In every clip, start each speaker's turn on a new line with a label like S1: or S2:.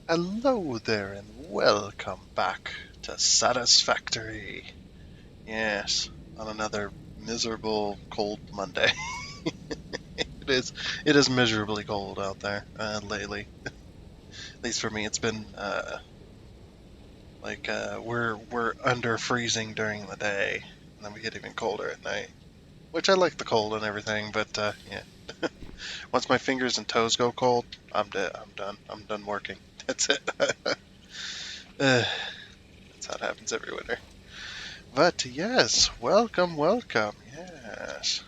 S1: Hello there and welcome back to Satisfactory. Yes, on another miserable cold Monday. it is it is miserably cold out there lately. At least for me, it's been we're under freezing during the day, and then we get even colder at night. Which I like the cold and everything, but yeah, once my fingers and toes go cold, I'm dead. I'm done. I'm done working. That's it. That's how it happens every winter. But yes, welcome, welcome. Yes.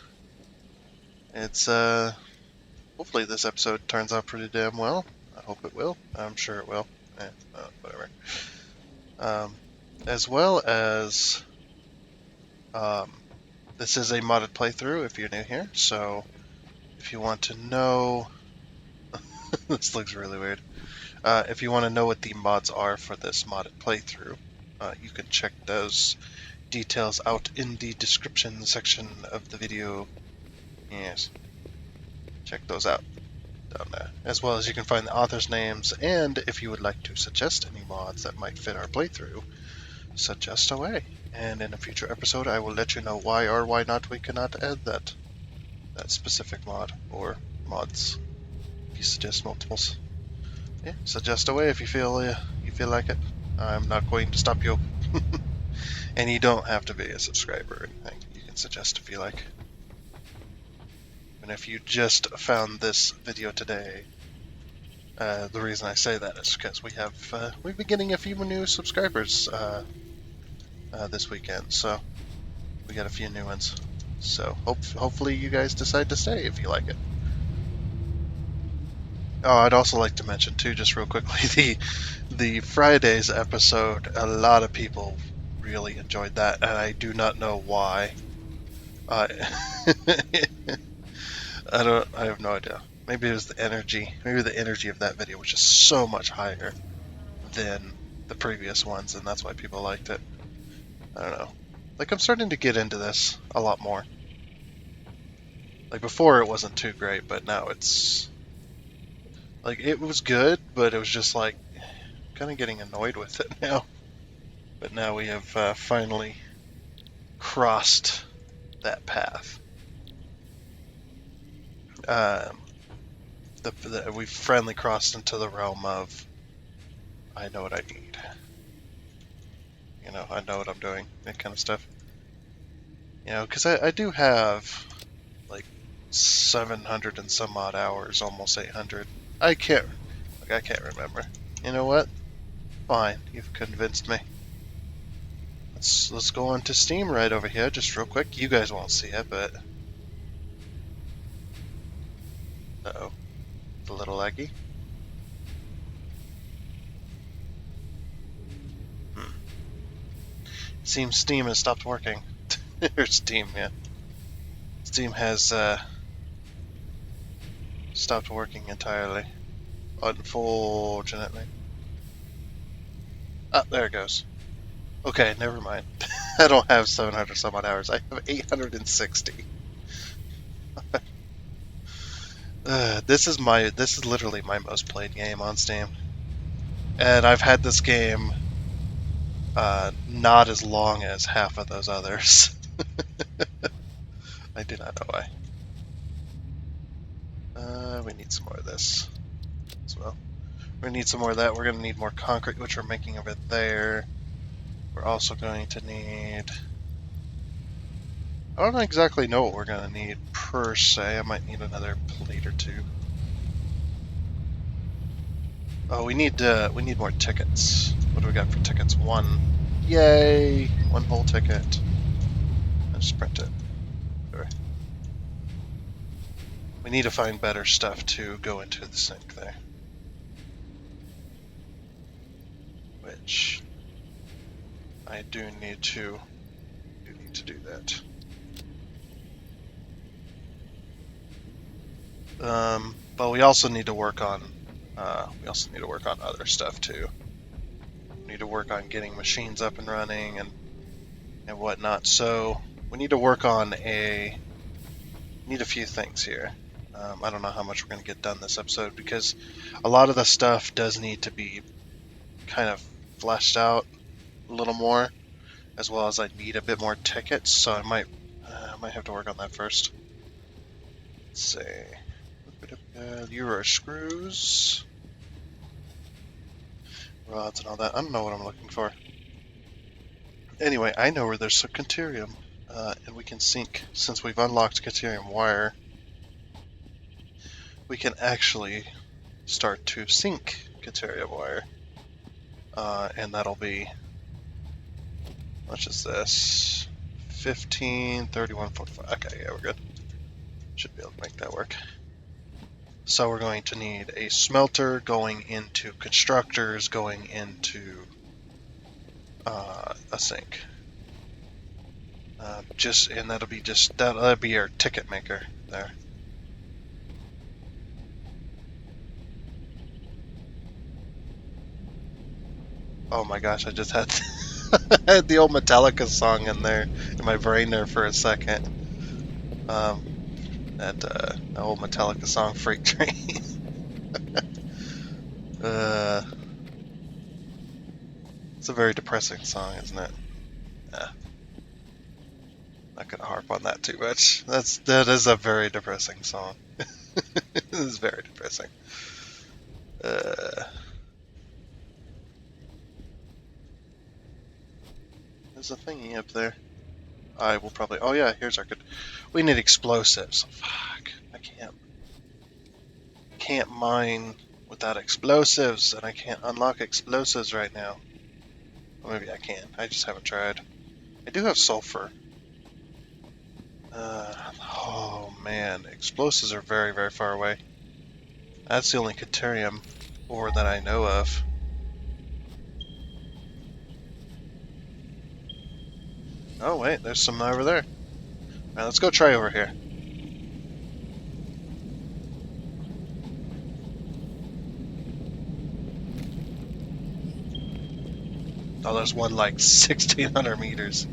S1: It's hopefully this episode turns out pretty damn well. I hope it will. I'm sure it will. Whatever. Um, as well as um, this is a modded playthrough if you're new here. So if you want to know, this looks really weird. If you want to know what the mods are for this modded playthrough, you can check those details out in the description section of the video. Yes, check those out down there. As well as you can find the authors' names, and if you would like to suggest any mods that might fit our playthrough, suggest away. And in a future episode, I will let you know why or why not we cannot add that specific mod or mods. If you suggest multiples, yeah, suggest away if you feel like it. I'm not going to stop you, and you don't have to be a subscriber or anything. You can suggest if you like. And if you just found this video today, the reason I say that is because we've been getting a few new subscribers this weekend, so we got a few new ones. So hopefully you guys decide to stay if you like it. Oh, I'd also like to mention too, just real quickly, the Fridays episode. A lot of people really enjoyed that, and I do not know why. Uh, I have no idea. Maybe it was the energy. Maybe the energy of that video was just so much higher than the previous ones, and that's why people liked it. I don't know. Like, I'm starting to get into this a lot more. Like, before it wasn't too great, but now it's... Like, it was good, but it was just like, kind of getting annoyed with it now. But now we have finally crossed that path. Um, we've finally crossed into the realm of, I know what I need. You know, I know what I'm doing, that kind of stuff. You know, because I do have, like, 700 and some odd hours, almost 800. I can't remember. You know what? Fine, you've convinced me. Let's go on to Steam right over here, just real quick. You guys won't see it, but uh-oh, it's a little laggy. Seems Steam has stopped working. Or Steam, yeah. Steam has stopped working entirely, unfortunately. Ah, there it goes. Okay, never mind. I don't have 700 some odd hours. I have 860. This is literally my most played game on Steam, and I've had this game not as long as half of those others. I do not know why. We need some more of this as well. We need some more of that. We're going to need more concrete, which we're making over there. We're also going to need... I don't exactly know what we're going to need per se. I might need another plate or two. Oh, we need more tickets. What do we got for tickets? One. Yay! One whole ticket. Let's print it. Sorry. We need to find better stuff to go into the sink there. Which I do need to do that. But we also need to work on other stuff too. We need to work on getting machines up and running and whatnot. So we need to work on need a few things here. I don't know how much we're going to get done this episode because a lot of the stuff does need to be kind of fleshed out a little more, as well as I need a bit more tickets, so I might have to work on that first. Let's see. Euro screws, rods, and all that. I don't know what I'm looking for. Anyway, I know where there's some Caterium, and we can sync. Since we've unlocked Caterium wire, we can actually start to sync Caterium wire. And that'll be, how much is this? 15, 31, 45. Okay, yeah, we're good. Should be able to make that work. So we're going to need a smelter going into constructors, going into a sink. And that'll be our ticket maker there. Oh my gosh, I just had had the old Metallica song in there in my brain there for a second. That old Metallica song, Freight Train. It's a very depressing song, isn't it? Not gonna harp on that too much. That is a very depressing song. It is very depressing. There's a thingy up there. I will probably. Oh yeah, here's our good. We need explosives. Fuck, I can't mine without explosives, and I can't unlock explosives right now. Or maybe I can. I just haven't tried. I do have sulfur. Oh man, explosives are very, very far away. That's the only Caterium ore that I know of. Oh wait, there's some over there. Alright, let's go try over here. Oh, there's one like 1,600 meters.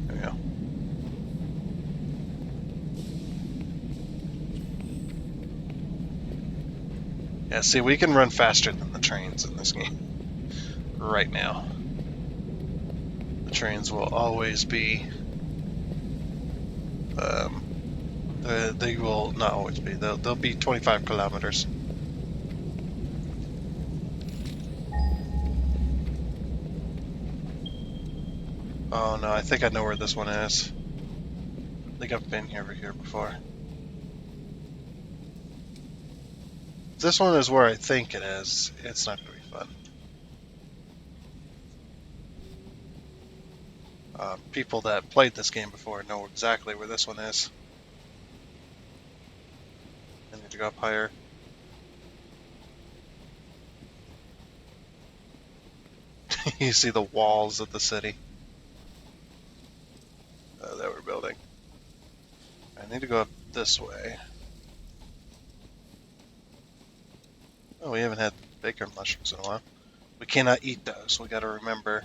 S1: There we go. Yeah, see, we can run faster than the trains in this game. Right now. The trains will always be... they will not always be. They'll be 25 kilometers. Oh no, I think I know where this one is. I think I've been over here before. If this one is where I think it is, it's not going to be fun. People that played this game before know exactly where this one is. I need to go up higher. You see the walls of the city that we're building. I need to go up this way. Oh, we haven't had bacon mushrooms in a while. We cannot eat those. We got to remember.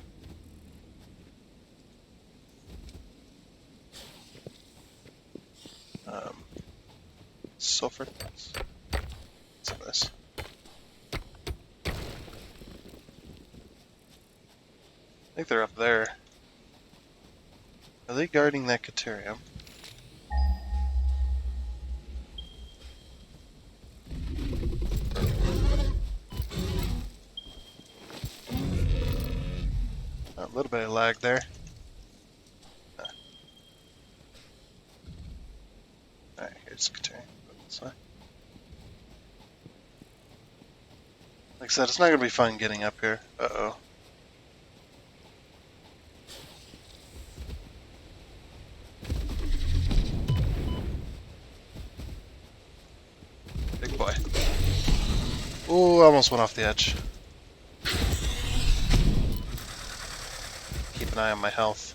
S1: Sulfur. Some of this. I think they're up there. Are they guarding that Caterium? A little bit of lag there. Alright, here's Caterium. This way. Like I said, it's not going to be fun getting up here. Uh-oh. Big boy. Ooh, almost went off the edge. Keep an eye on my health.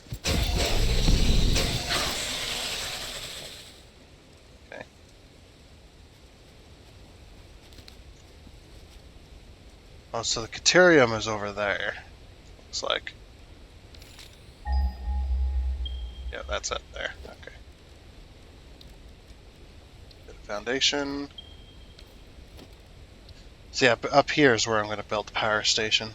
S1: Okay. Oh, so the Caterium is over there. Looks like. Yeah, that's up there. Okay. foundation. So yeah, up here is where I'm going to build the power station.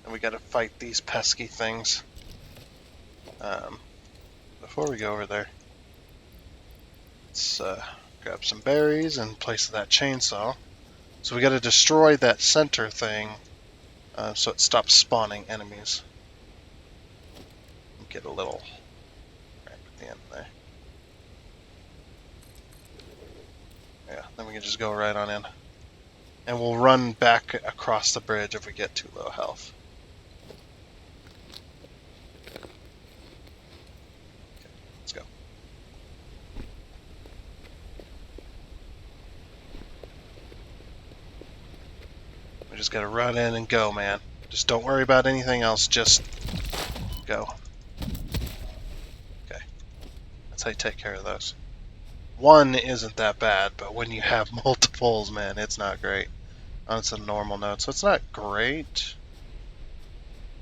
S1: And we got to fight these pesky things. Before we go over there, let's grab some berries and place that chainsaw. So we got to destroy that center thing so it stops spawning enemies. Get a little ramp at the end there. Yeah, then we can just go right on in. And we'll run back across the bridge if we get too low health. Okay, let's go. We just gotta run in and go, man. Just don't worry about anything else, just go. Okay, that's how you take care of those. One isn't that bad, but when you have multiples, man, it's not great. It's a normal node, so it's not great.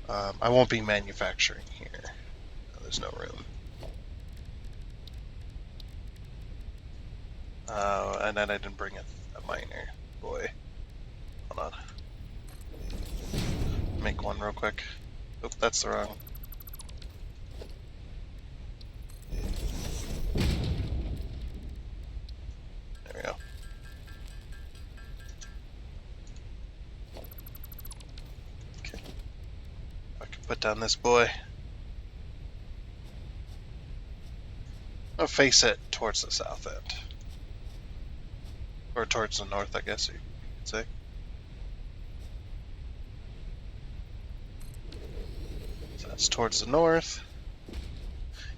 S1: I won't be manufacturing here. There's no room. And then I didn't bring a miner. Boy. Hold on. Make one real quick. Oop, that's the wrong. There we go. Okay. I can put down this boy. I'll face it towards the south end. Or towards the north, I guess you could say. So that's towards the north.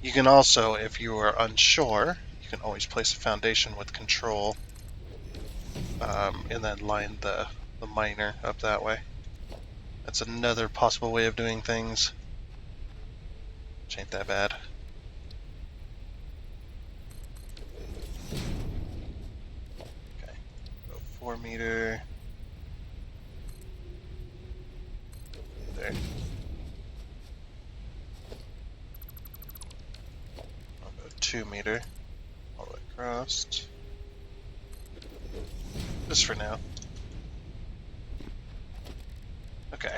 S1: You can also, if you are unsure, you can always place a foundation with control and then line the miner up that way. That's another possible way of doing things. Which ain't that bad. Okay, go 4 meter. There. I'll go 2 meter all the way across. Just for now. Okay.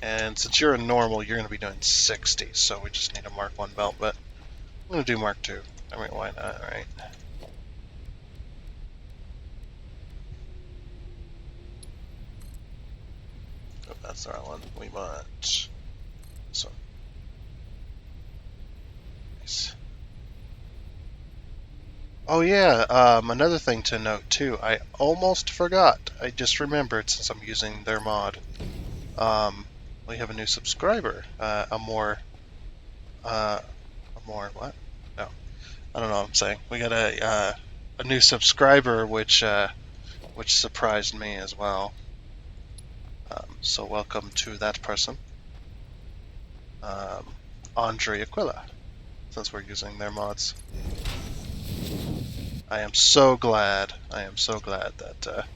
S1: And since you're a normal, you're going to be doing 60, so we just need a Mark 1 belt, but I'm going to do Mark 2. I mean, why not, right? Oh, that's the wrong one. We want this one. Nice. Oh yeah, another thing to note too, I almost forgot. I just remembered since I'm using their mod. We have a new subscriber, a more what? No, I don't know what I'm saying. We got a new subscriber, which surprised me as well. So welcome to that person, Andre Aquila, since we're using their mods. I am so glad that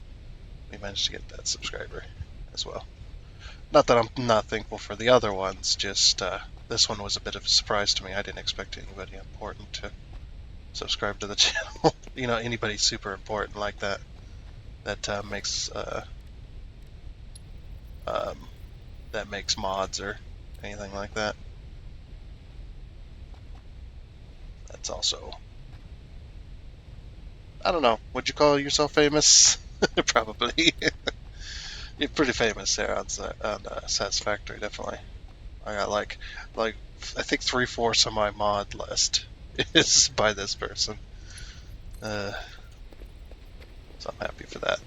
S1: we managed to get that subscriber as well. Not that I'm not thankful for the other ones, just this one was a bit of a surprise to me. I didn't expect anybody important to subscribe to the channel. You know, anybody super important like that makes mods or anything like that. That's also, I don't know, would you call yourself famous? Probably. You're pretty famous there on Satisfactory, definitely. I got like I think 3/4 of my mod list is by this person. So I'm happy for that.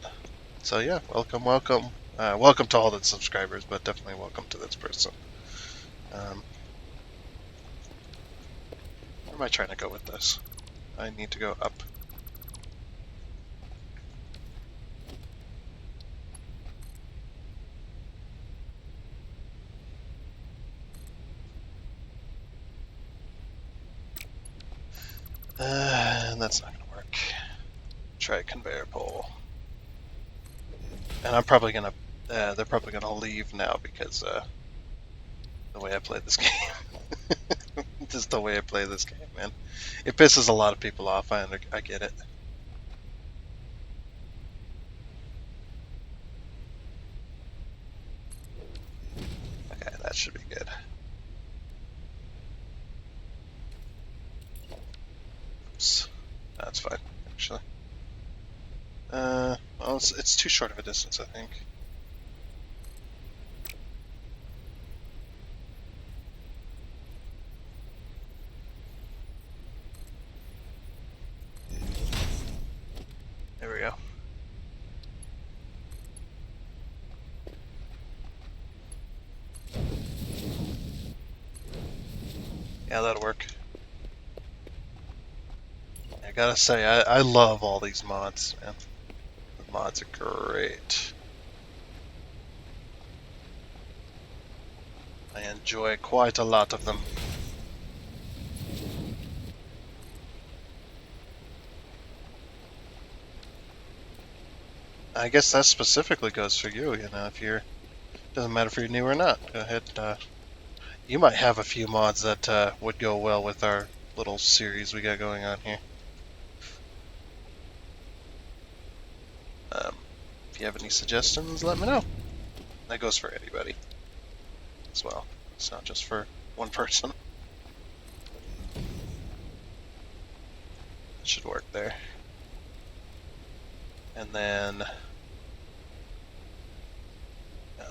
S1: So yeah, welcome. Welcome to all the subscribers, but definitely welcome to this person. Where am I trying to go with this? I need to go up. That's not going to work. Try a conveyor pole. And I'm probably going to they're probably gonna leave now because the way I play this game. Just the way I play this game, man. It pisses a lot of people off. I get it. Okay, that should be good. Oops. That's fine, actually. Well, it's too short of a distance, I think. There we go. Yeah, that'll work. I gotta say, I love all these mods, man. The mods are great. I enjoy quite a lot of them. I guess that specifically goes for you, you know, if you're, doesn't matter if you're new or not. Go ahead, you might have a few mods that would go well with our little series we got going on here. If you have any suggestions, let me know. That goes for anybody as well. It's not just for one person. It should work there. And then,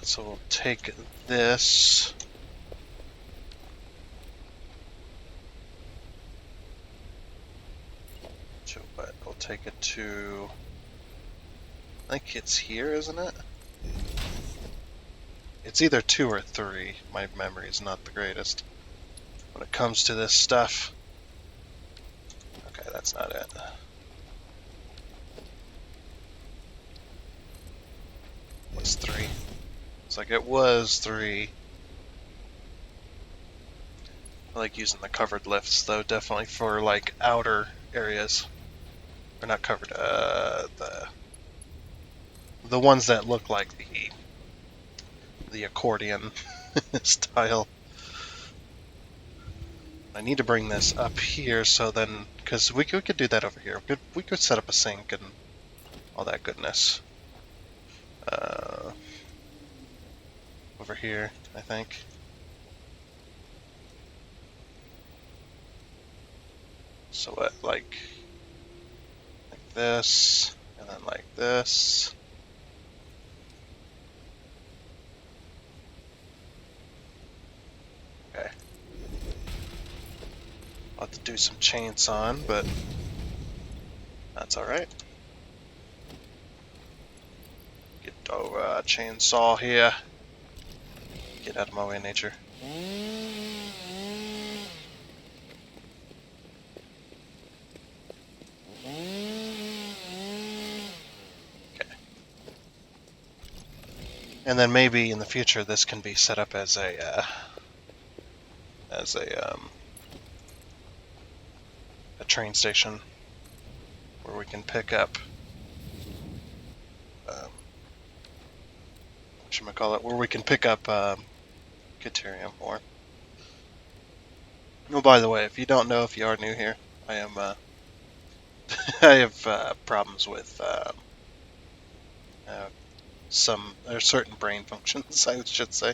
S1: so we'll take this. To what? We'll take it to, I think it's here, isn't it? It's either 2 or 3. My memory is not the greatest when it comes to this stuff. Okay, that's not it. What's 3? It's like it was 3. I like using the covered lifts though, definitely for like outer areas. Or not covered, the ones that look like the accordion style. I need to bring this up here so then, because we could do that over here. We could set up a sink and all that goodness. Over here, I think. So what, like this, and then like this. Okay. I'll have to do some chainsawing, but that's alright. Get over chainsaw here. Get out of my way, nature. Okay. And then maybe in the future this can be set up as a train station where we can pick up whatchamacallit, where we can pick up Caterium ore. Oh, by the way, if you don't know, if you are new here, I am I have problems with certain brain functions, I should say.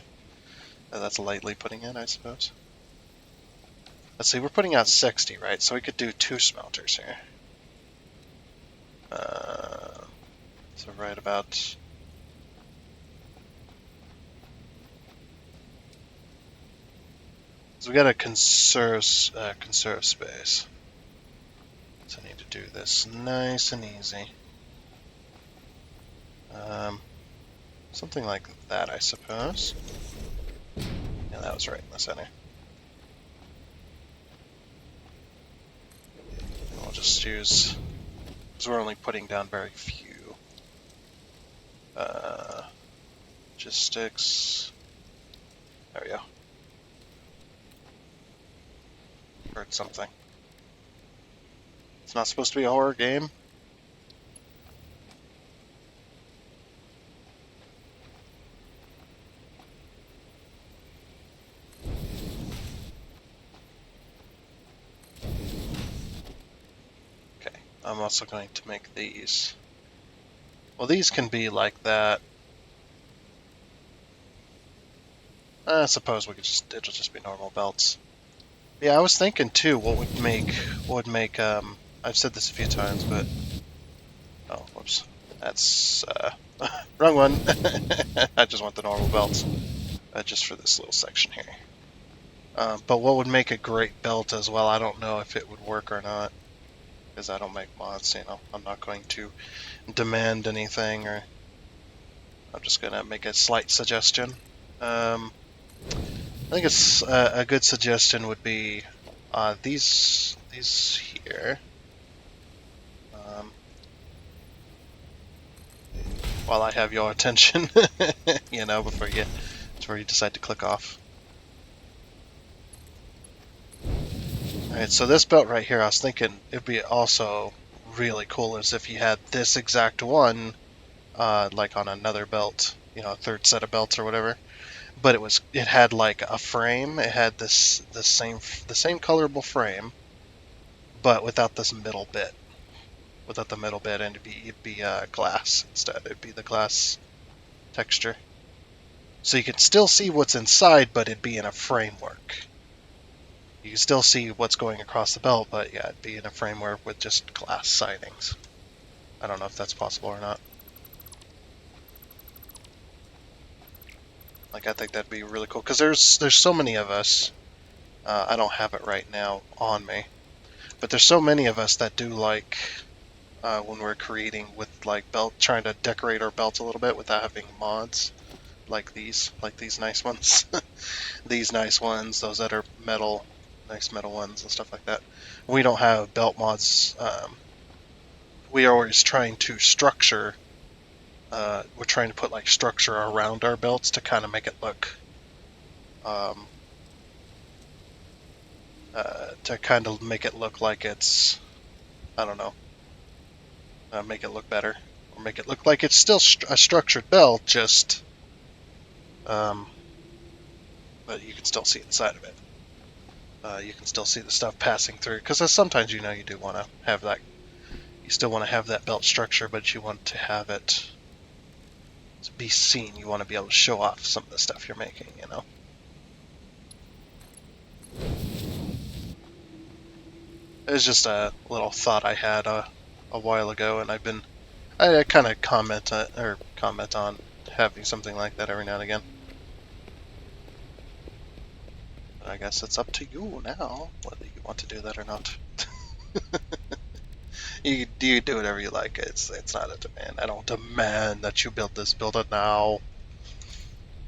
S1: That's lightly putting it, I suppose. Let's see, we're putting out 60, right? So we could do 2 smelters here. So right about... So we gotta conserve space. So I need to do this nice and easy. Something like that, I suppose. Yeah, that was right in the center. And we'll just use... because we're only putting down very few. Logistics. There we go. Heard something. It's not supposed to be a horror game. I'm also going to make these. Well, these can be like that. I suppose we could it'll just be normal belts. Yeah, I was thinking too, what would make, I've said this a few times, but, oh, whoops. That's, wrong one. I just want the normal belts, just for this little section here. But what would make a great belt as well, I don't know if it would work or not, because I don't make mods, you know. I'm not going to demand anything, or I'm just going to make a slight suggestion. I think it's a good suggestion would be these here. While I have your attention, you know, before you decide to click off. All right, so this belt right here, I was thinking it'd be also really cool as if you had this exact one, like on another belt, you know, a third set of belts or whatever. But it had like a frame. It had the same colorable frame, but without this middle bit. Without the middle bit, and it'd be glass instead. It'd be the glass texture. So you can still see what's inside, but it'd be in a framework. You can still see what's going across the belt, but yeah, it'd be in a framework with just glass sidings. I don't know if that's possible or not. Like, I think that'd be really cool, because there's so many of us. I don't have it right now on me, but there's so many of us that do like when we're creating with like trying to decorate our belts a little bit without having mods like these nice ones, these nice ones, those that are metal, nice metal ones and stuff like that. We don't have belt mods. We are always trying to structure. We're trying to put like structure around our belts to kind of make it look, um, to kind of make it look like it's, I don't know, make it look better, or make it look like it's still a structured belt, just, but you can still see inside of it. You can still see the stuff passing through, because sometimes, you know, you do want to have that. You still want to have that belt structure, but you want to have it to be seen. You want to be able to show off some of the stuff you're making, you know. It was just a little thought I had a while ago, and I kind of comment on having something like that every now and again. But I guess it's up to you now whether you want to do that or not. You do whatever you like. It's not a demand. I don't demand that you build this. Build it now.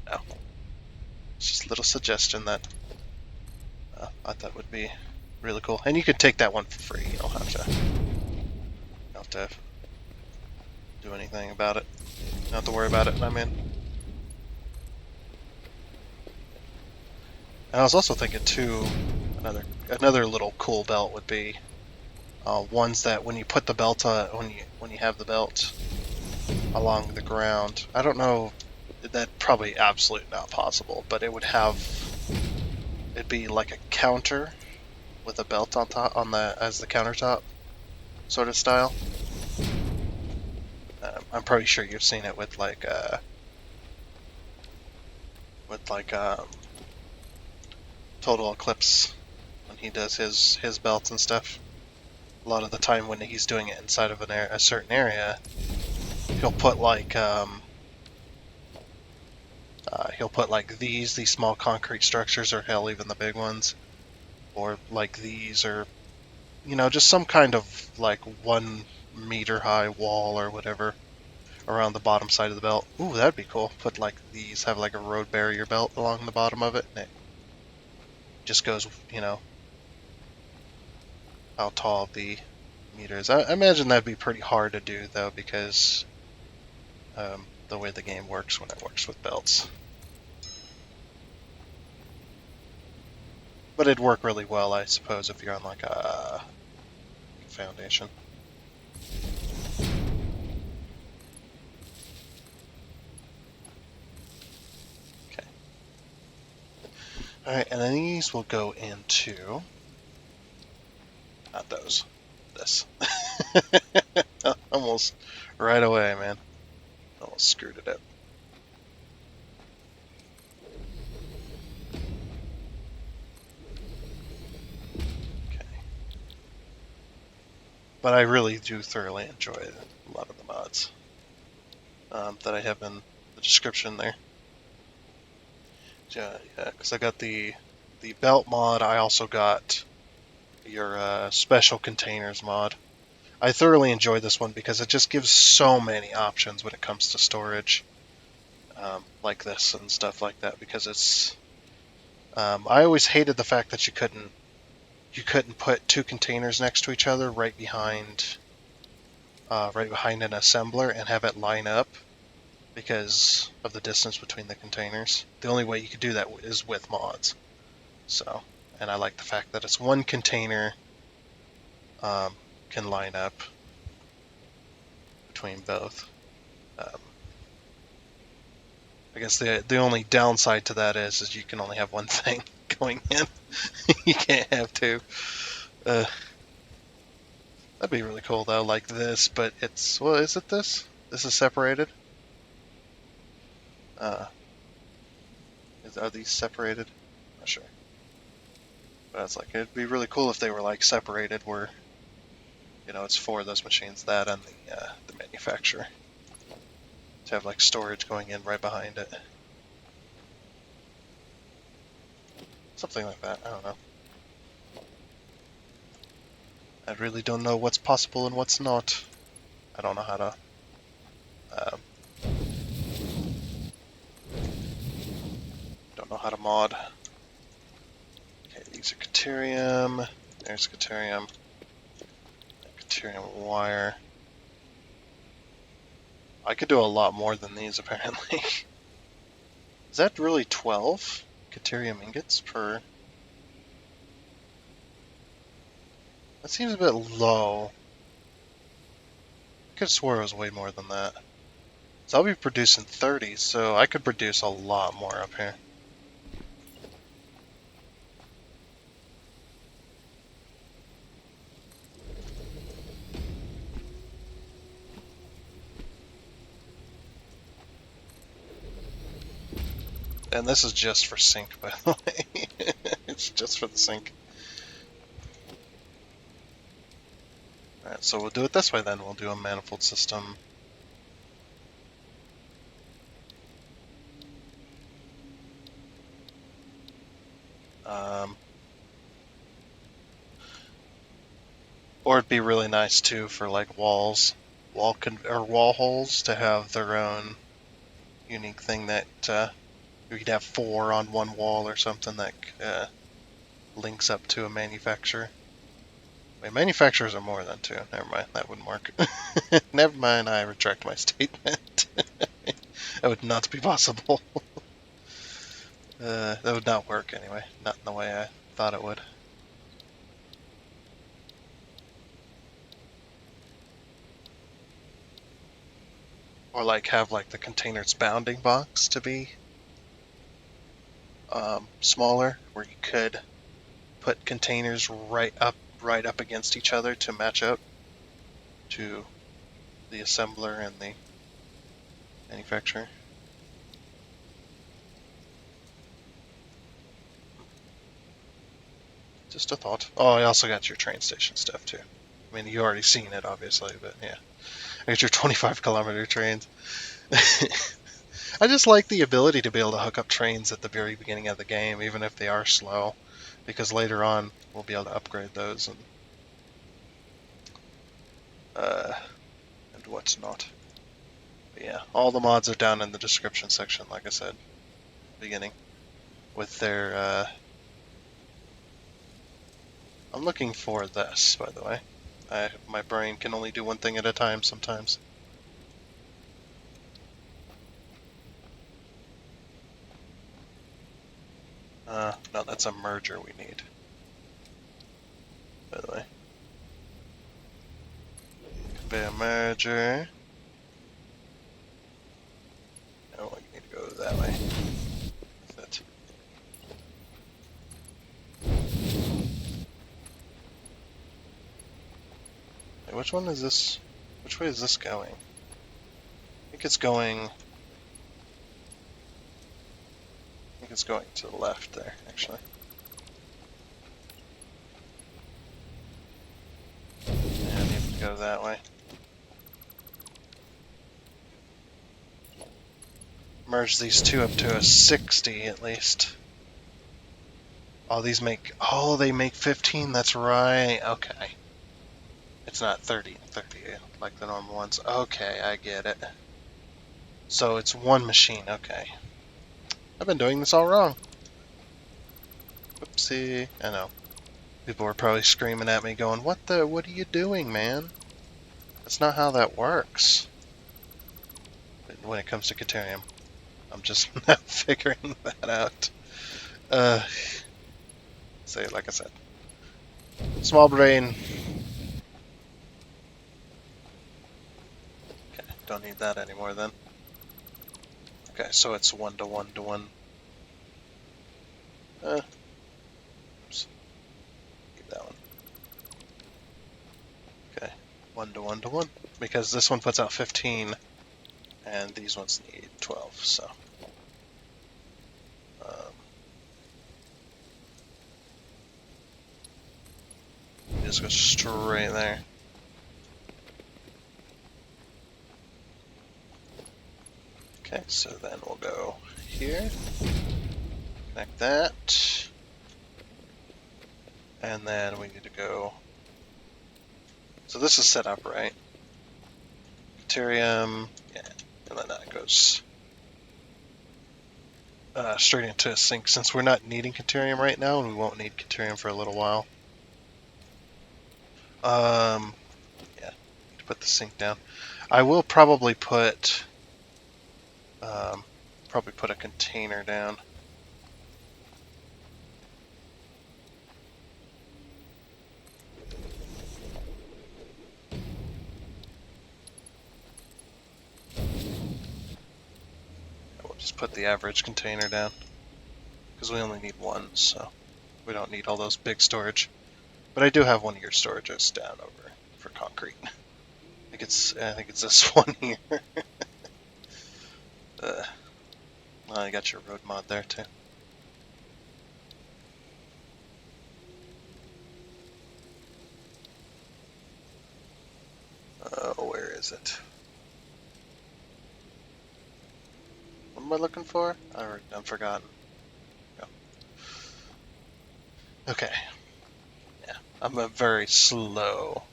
S1: No, it's just a little suggestion that I thought would be really cool. And you can take that one for free. You don't have to do anything about it. You don't have to worry about it. I mean, and I was also thinking too, another little cool belt would be ones that when you put the belt when you have the belt along the ground. I don't know. That probably absolutely not possible, but it'd be like a counter with a belt on top as the countertop sort of style. I'm pretty sure you've seen it with like Total Eclipse when he does his belts and stuff. A lot of the time when he's doing it inside of a certain area, he'll put like these small concrete structures, or hell, even the big ones, or like these, or you know, just some kind of like 1 meter high wall or whatever around the bottom side of the belt. Ooh, that'd be cool. Put like these, have like a road barrier belt along the bottom of it, and it just goes, you know, how tall the meter is. I imagine that'd be pretty hard to do though, because the way the game works when it works with belts. But it'd work really well, I suppose, if you're on like a foundation. Okay. Alright, and then these will go into... Not those. This. Almost right away, man. Almost screwed it up. Okay. But I really do thoroughly enjoy a lot of the mods that I have in the description there. Yeah, because I got the belt mod. I also got your special containers mod. I thoroughly enjoy this one because it just gives so many options when it comes to storage, like this and stuff like that. Because it's, I always hated the fact that you couldn't put two containers next to each other right behind an assembler and have it line up because of the distance between the containers. The only way you could do that is with mods. So, and I like the fact that it's one container can line up between both. I guess the only downside to that is you can only have one thing going in. You can't have two. That'd be really cool though, like this, but it's, well, is it this? This is separated? Uh, are these separated? Not sure. But it's like, it'd be really cool if they were like separated where, it's for those machines, that and the manufacturer. To have like storage going in right behind it. Something like that, I don't know. I really don't know what's possible and what's not. I don't know how to mod. Okay, these are Caterium. There's Caterium. Caterium wire. I could do a lot more than these, apparently. Is that really 12 Caterium ingots per? That seems a bit low. I could have swore it was way more than that. So I'll be producing 30, so I could produce a lot more up here. And this is just for sync, by the way. It's just for the sync. Alright, so we'll do it this way then. We'll do a manifold system. Or it'd be really nice too for like walls, wall holes to have their own unique thing that you could have 4 on one wall or something that links up to a manufacturer. Wait, manufacturers are more than 2. Never mind, that wouldn't work. Never mind, I retract my statement. That would not be possible. That would not work anyway. Not in the way I thought it would. Or like have like the container's bounding box to be smaller, where you could put containers right up against each other to match up to the assembler and the manufacturer. Just a thought. Oh, I also got your train station stuff too. I mean, you already seen it, obviously, but yeah. I got your 25-kilometer trains. I just like the ability to be able to hook up trains at the very beginning of the game, even if they are slow, because later on we'll be able to upgrade those and what's not. But yeah, all the mods are down in the description section, like I said, beginning, with their. I'm looking for this, by the way. My brain can only do one thing at a time sometimes. No, that's a merger we need, by the way. Conveyor merger. Oh, you need to go that way. That's it. which one is this? Which way is this going? I think it's going... I think it's going to the left there, actually. Yeah, I need to go that way. Merge these two up to a 60 at least. Oh, these make... Oh, they make 15, that's right. Okay. It's not 30 and 30 like the normal ones. Okay, I get it. So it's one machine, okay. I've been doing this all wrong. Oopsie. I know. People were probably screaming at me going, what are you doing, man? That's not how that works. When it comes to Caterium. I'm just not figuring that out. Like I said. Small brain. Okay, don't need that anymore then. Okay, so it's 1 to 1 to 1. Oops. Keep that one. Okay, 1 to 1 to 1. Because this one puts out 15, and these ones need 12, so. Just go straight there. Okay, so then we'll go here, connect that, and then we need to go, so this is set up right, Caterium, yeah, and then that goes straight into a sync, since we're not needing Caterium right now, and we won't need Caterium for a little while. Yeah, to put the sync down. I will probably put a container down. We'll just put the average container down because we only need one, so we don't need all those big storage. But I do have one of your storages down over for concrete. I think it's this one here. Well, I got your road mod there too. Where is it? What am I looking for? I've forgotten. Go. Okay. Yeah, I'm a very slow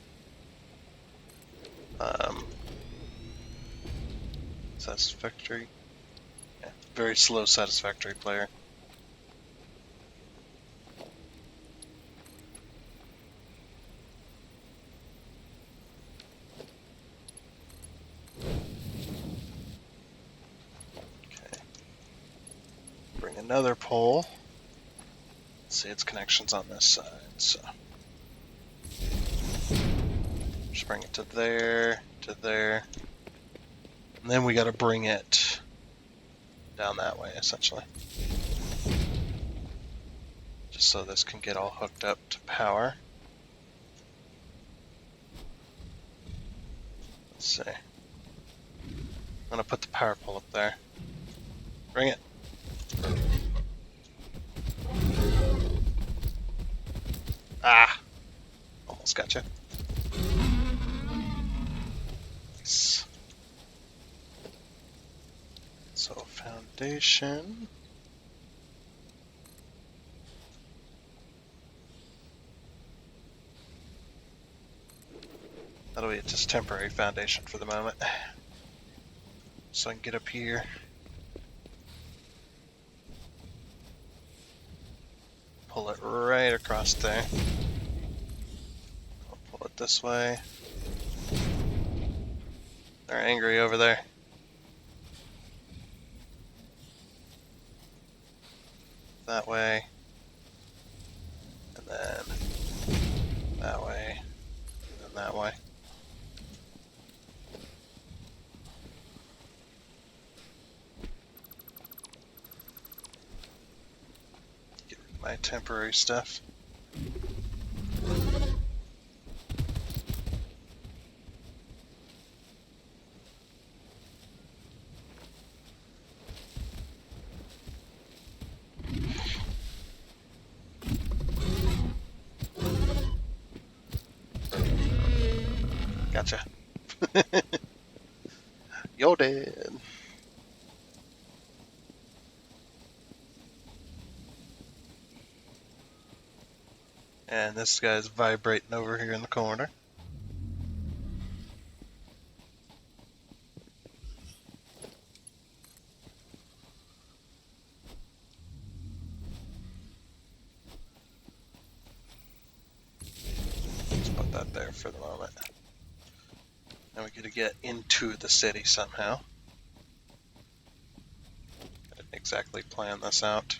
S1: Satisfactory. Yeah, very slow Satisfactory player. Okay. Bring another pole. Let's see its connections on this side, so just bring it to there, and then we got to bring it down that way, essentially. Just so this can get all hooked up to power. Let's see. I'm going to put the power pole up there. Bring it. Ah! Almost got you. Nice. So, foundation. That'll be just temporary foundation for the moment. So I can get up here. Pull it right across there. I'll pull it this way. They're angry over there. That way. And then that way. And that way. Get rid of my temporary stuff. Gotcha. You're dead. And this guy's vibrating over here in the corner. Let's put that there for the moment. Now we gotta get into the city somehow. I didn't exactly plan this out.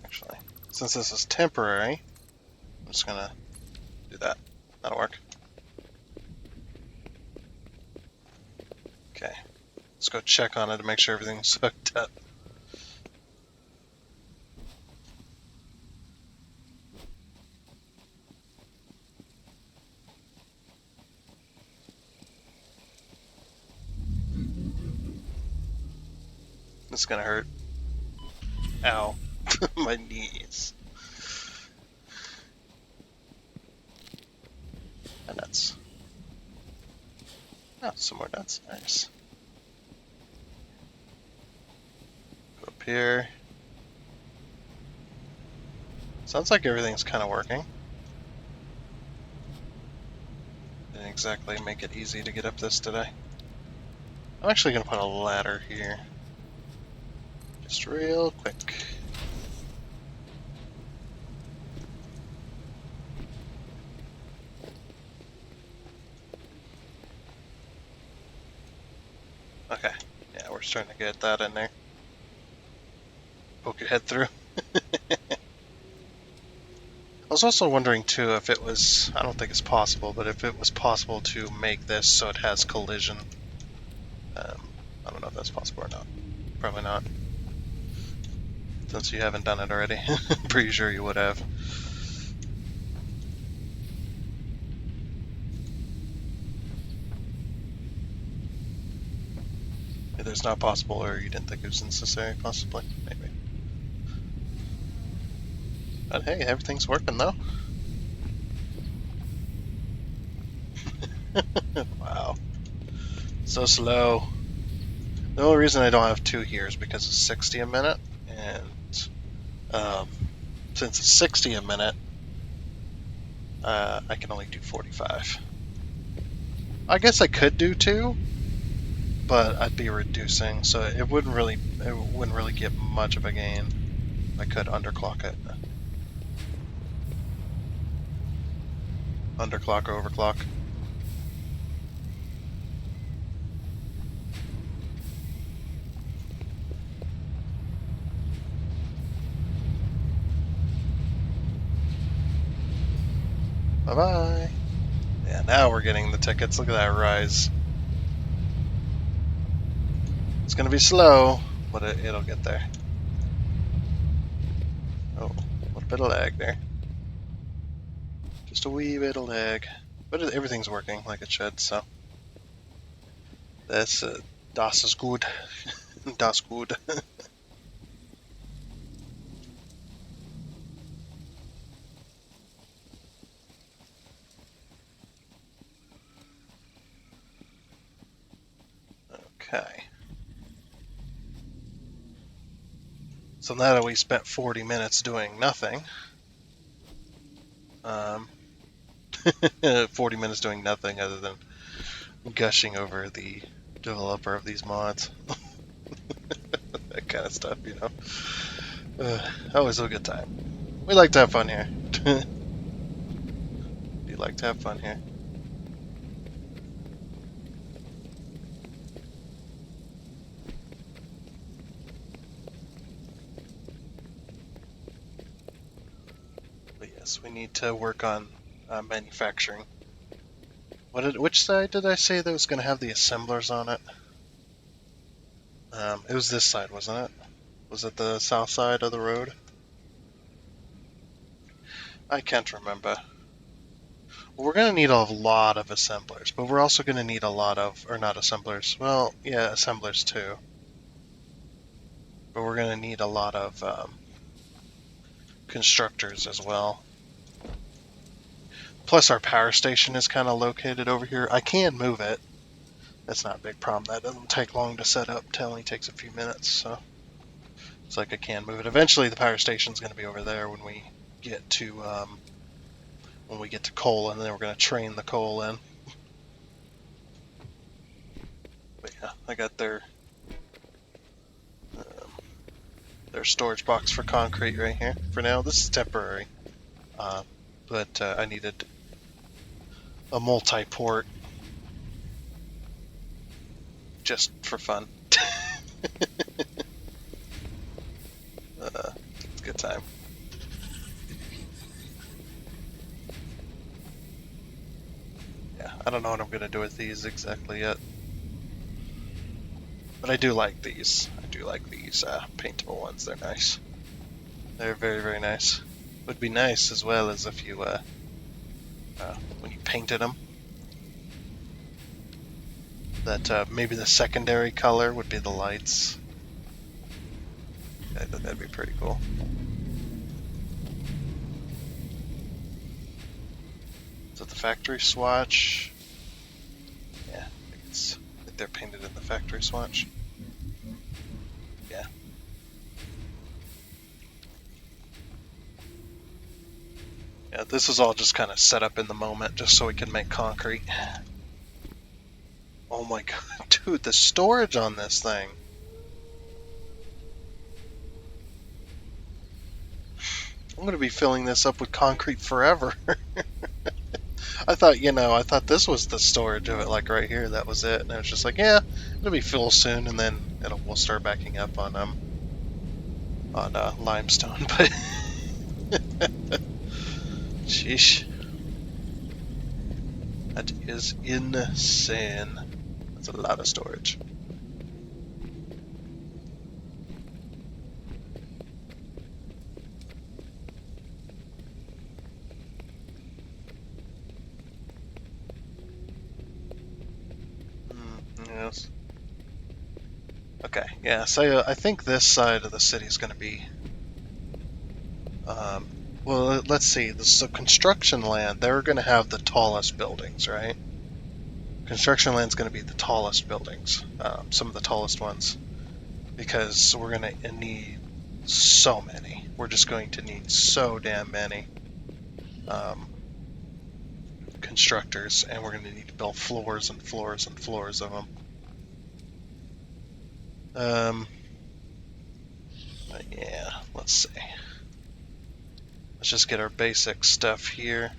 S1: Actually, since this is temporary, I'm just gonna do that. That'll work. Okay, let's go check on it to make sure everything's hooked up. This is gonna hurt. Ow. My knees. And nuts. Oh, some more nuts. Nice. Go up here. Sounds like everything's kind of working. Didn't exactly make it easy to get up this today. I'm actually gonna put a ladder here. Just real quick. Okay, yeah, we're starting to get that in there. Poke your head through. I was also wondering too if it was, I don't think it's possible, but if it was possible to make this so it has collision. I don't know if that's possible or not. Probably not. Since you haven't done it already. Pretty sure you would have. Either it's not possible or you didn't think it was necessary, possibly. Maybe. But hey, everything's working though. Wow. So slow. The only reason I don't have 2 here is because it's 60 a minute, and since it's 60 a minute, I can only do 45. I guess I could do 2, but I'd be reducing, so it wouldn't really get much of a gain. I could underclock it. Underclock or overclock. Bye-bye. Yeah, now we're getting the tickets. Look at that rise. It's gonna be slow, but it'll get there. Oh, a little bit of lag there. Just a wee bit of lag. But everything's working like it should, so. Das ist gut. Das gut. Okay. So now that we spent 40 minutes doing nothing, 40 minutes doing nothing other than gushing over the developer of these mods. That kind of stuff, you know. Always a good time. We like to have fun here. We like to have fun here. But yes, we need to work on manufacturing. Which side did I say that was going to have the assemblers on it? It was this side, wasn't it? Was it the south side of the road? I can't remember. Well, we're going to need a lot of assemblers, but we're also going to need a lot of, or not assemblers, well, yeah, assemblers too. But we're going to need a lot of constructors as well. Plus our power station is kind of located over here. I can move it. That's not a big problem. That doesn't take long to set up. It only takes a few minutes, so it's like I can move it. Eventually the power station's going to be over there when we get to coal, and then we're going to train the coal in. But yeah, I got their storage box for concrete right here. For now, this is temporary, but I needed a multi-port just for fun. It's a good time. Yeah, I don't know what I'm going to do with these exactly yet. But I do like these. I do like these paintable ones. They're nice. They're very, very nice. Would be nice as well as if you, when you painted them, that maybe the secondary color would be the lights. I think that'd be pretty cool. Is that the factory swatch? Yeah, I think they're painted in the factory swatch. Yeah. Yeah, this is all just kind of set up in the moment just so we can make concrete. Oh my god, dude, the storage on this thing. I'm going to be filling this up with concrete forever. I thought this was the storage of it, like right here, that was it. And it was just like, yeah, it'll be full soon, and then we'll start backing up on limestone, but sheesh. That is insane. That's a lot of storage. Yes. Okay, yeah, so I think this side of the city is going to be... well, let's see. So construction land, they're going to have the tallest buildings, right? Construction land's going to be the tallest buildings, some of the tallest ones, because we're going to need so many. We're just going to need so damn many constructors, and we're going to need to build floors and floors and floors of them. But yeah, let's see. Let's just get our basic stuff here.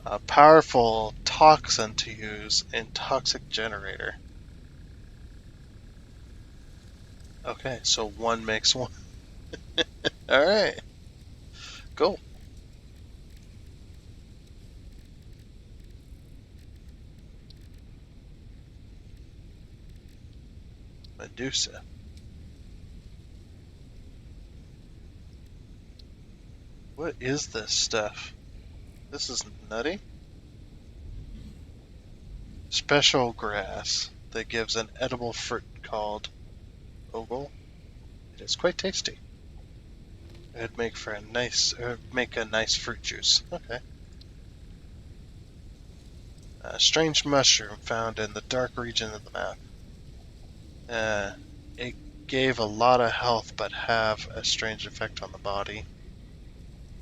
S1: A powerful toxin to use in toxic generator. Okay, so one makes one. Alright. Cool. Medusa. What is this stuff? This is nutty. Special grass that gives an edible fruit called ogle. It is quite tasty. It would make for a nice fruit juice. Okay. A strange mushroom found in the dark region of the map. It gave a lot of health but have a strange effect on the body.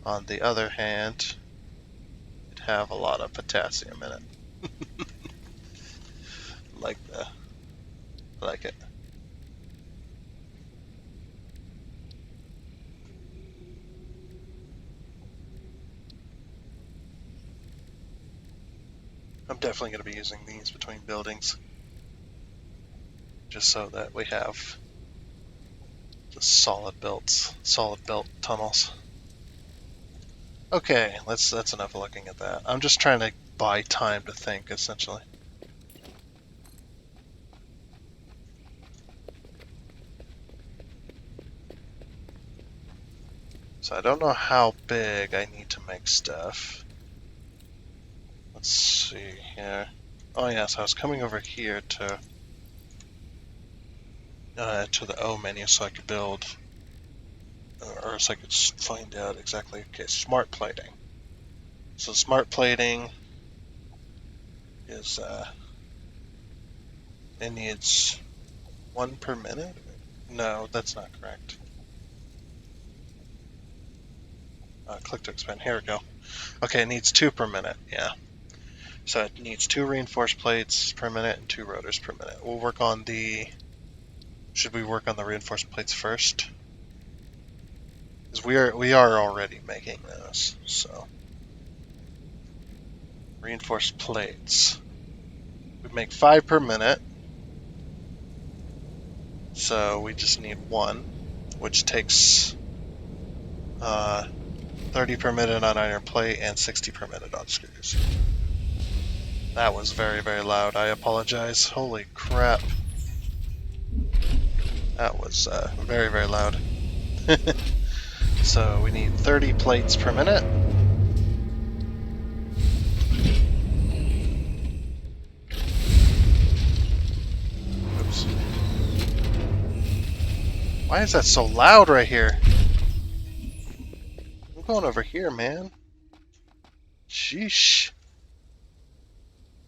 S1: On the other hand, it have a lot of potassium in it. I like it. I'm definitely going to be using these between buildings, just so that we have the solid belt tunnels. Okay, that's enough looking at that. I'm just trying to buy time to think, essentially. So I don't know how big I need to make stuff. Let's see here. Oh yes, I was coming over here to the O menu so I could build, or so I could find out exactly. Okay, smart plating. So smart plating is it needs 1 per minute. No, that's not correct. Click to expand. Here we go. Okay, it needs 2 per minute. Yeah. So it needs 2 reinforced plates per minute and 2 rotors per minute. We'll work on the. Should we work on the reinforced plates first? Because we are already making those. So reinforced plates. We make 5 per minute. So we just need 1, which takes 30 per minute on iron plate and 60 per minute on screws. That was very, very loud. I apologize. Holy crap. That was very, very loud. So we need 30 plates per minute. Oops. Why is that so loud right here? I'm going over here, man. Sheesh.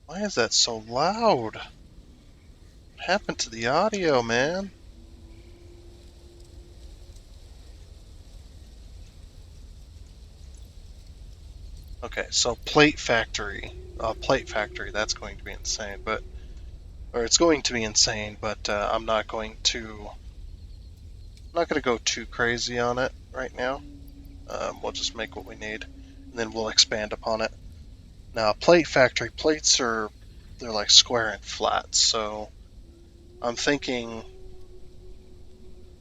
S1: Why is that so loud? What happened to the audio, man? Okay, so plate factory. Plate factory, that's going to be insane, but... Or it's going to be insane, but I'm not going to... I'm not going to go too crazy on it right now. We'll just make what we need, and then we'll expand upon it. Now, plate factory, plates are... They're like square and flat, so... I'm thinking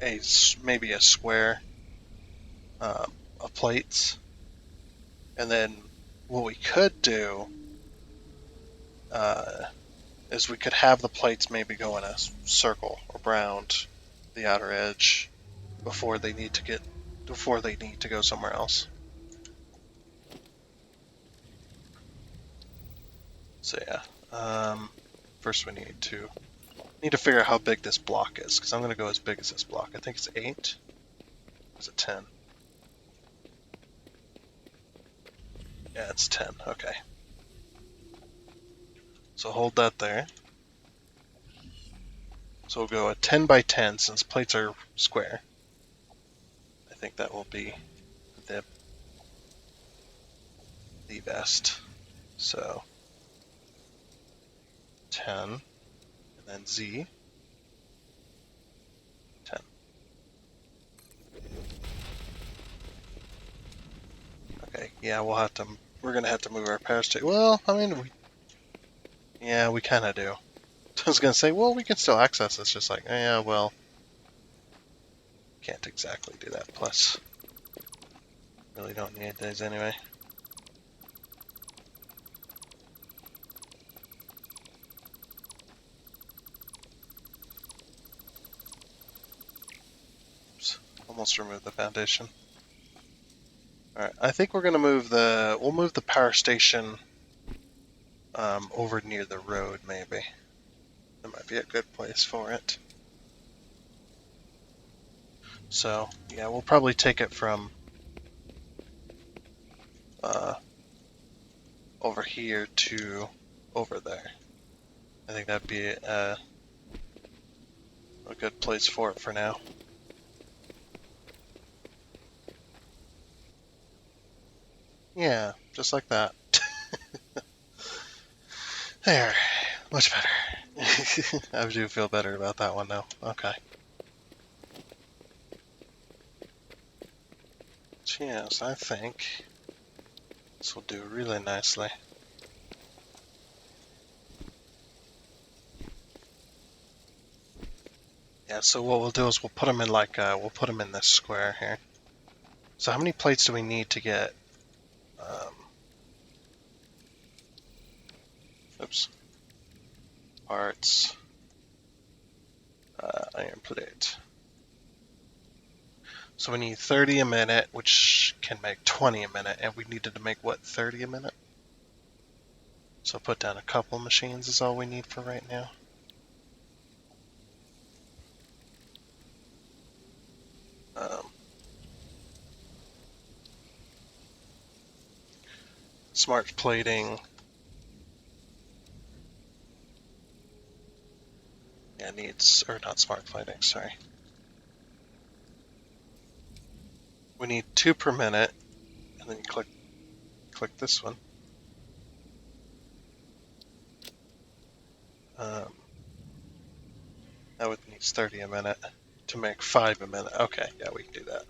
S1: maybe a square of plates. And then what we could do is we could have the plates maybe go in a circle around the outer edge before they need to go somewhere else. So yeah, first we need to figure out how big this block is, because I'm going to go as big as this block. I think it's 8. Or is it 10? Yeah, it's 10. Okay. So hold that there. So we'll go a 10 by 10 since plates are square. I think that will be the best. So 10, and then Z, 10. Okay, yeah, we're gonna have to move our power station. Well, I mean, we kind of do. I was gonna say, well, we can still access this, just like, yeah, well, can't exactly do that. Plus, really don't need these anyway. Oops, almost removed the foundation. All right, I think we're gonna we'll move the power station over near the road, maybe. That might be a good place for it. So, yeah, we'll probably take it from over here to over there. I think that'd be a good place for it for now. Yeah, just like that. There, much better. I do feel better about that one now. Okay. Yes, I think this will do really nicely. Yeah, so what we'll do is we'll put them in we'll put them in this square here. So how many plates do we need to get? Oops. Parts. Iron plate. So we need 30 a minute, which can make 20 a minute, and we needed to make, what, 30 a minute? So put down a couple machines is all we need for right now. Smart plating. Yeah, needs, or not smart plating, sorry. We need 2 per minute, and then you click this one. That would need 30 a minute to make 5 a minute. Okay, yeah, we can do that.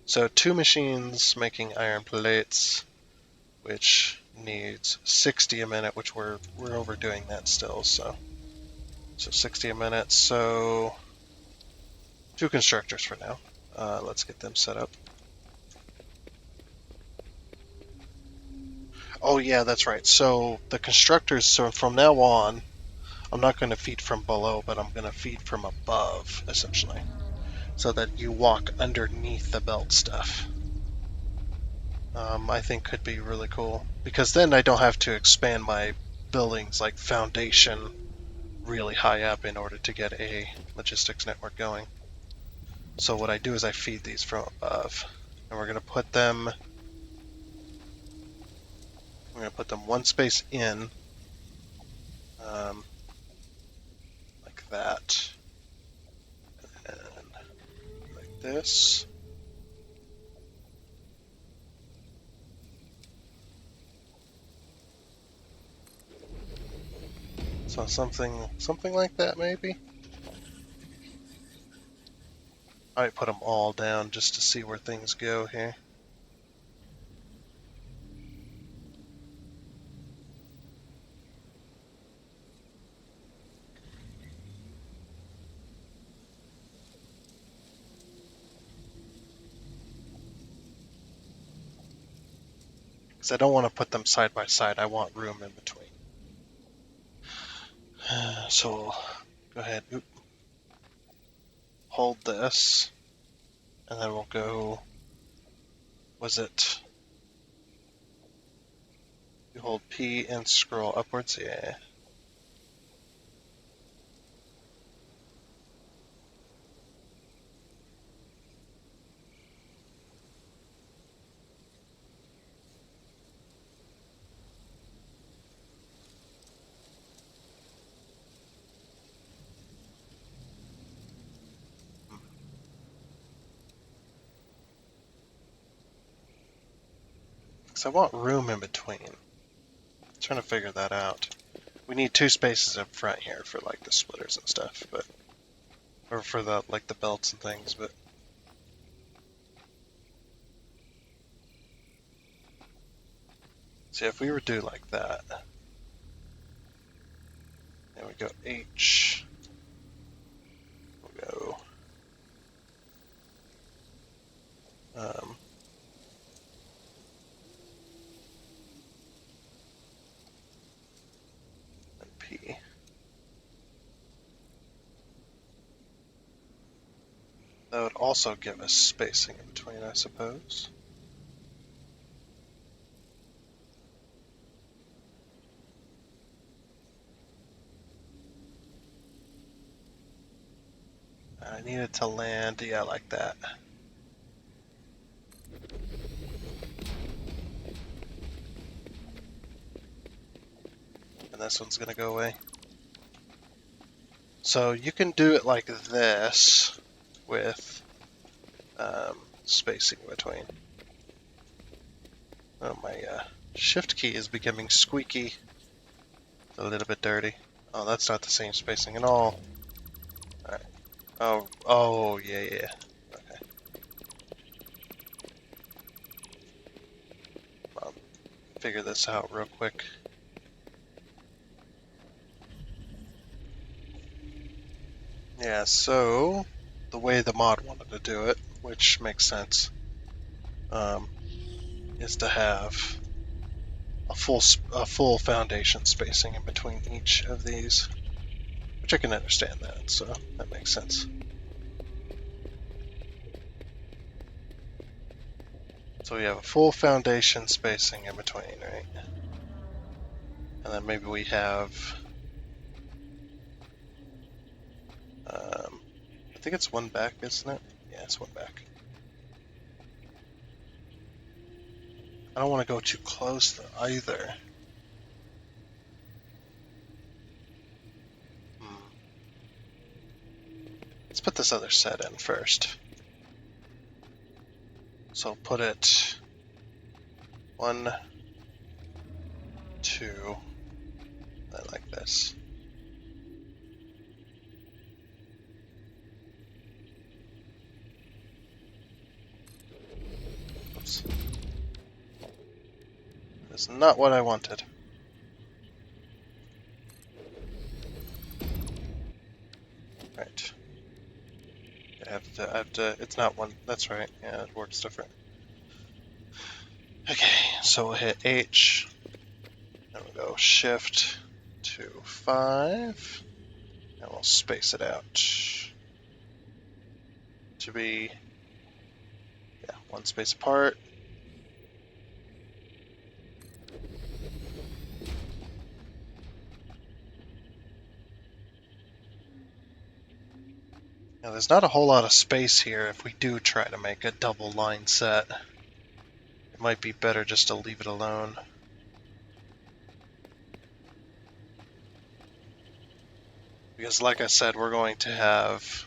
S1: So 2 machines making iron plates, which needs 60 a minute, which we're overdoing that still, so 60 a minute. So 2 constructors for now. Let's get them set up. Oh yeah, that's right. So the constructors, so from now on, I'm not going to feed from below, but I'm going to feed from above, essentially, so that you walk underneath the belt stuff. I think could be really cool, because then I don't have to expand my buildings like foundation really high up in order to get a logistics network going. So what I do is I feed these from above, and we're going to put them 1 space in, like that, and like this. So something like that, maybe. I might put them all down just to see where things go here. Because I don't want to put them side by side. I want room in between. So we'll go ahead, hold this, and then we'll go, was it, you hold P and scroll upwards? Yeah. Because I want room in between. I'm trying to figure that out. We need 2 spaces up front here for like the splitters and stuff, but, or for the like the belts and things, but see if we were to do like that, and we go H, we'll go and P. That would also give us spacing in between, I suppose. I need it to land, yeah, like that. And this one's gonna go away. So you can do it like this with spacing between. Oh, my shift key is becoming squeaky. A little bit dirty. Oh, that's not the same spacing at all. Alright. Oh, yeah. Okay. I'll figure this out real quick. Yeah, so the way the mod wanted to do it, which makes sense, is to have a full foundation spacing in between each of these, which I can understand that, so that makes sense. So we have a full foundation spacing in between, right? And then maybe we have, I think it's one back, isn't it? Yeah, it's one back. I don't want to go too close though, either. Let's put this other set in first. So put it 1, 2, like this. Oops. That's not what I wanted. Right. I have to, it's not one, that's right. Yeah, it works different. Okay, so we'll hit H, and we'll go Shift to 5, and we'll space it out to be, yeah, one space apart. Now there's not a whole lot of space here if we do try to make a double line set. It might be better just to leave it alone. Because like I said, we're going to have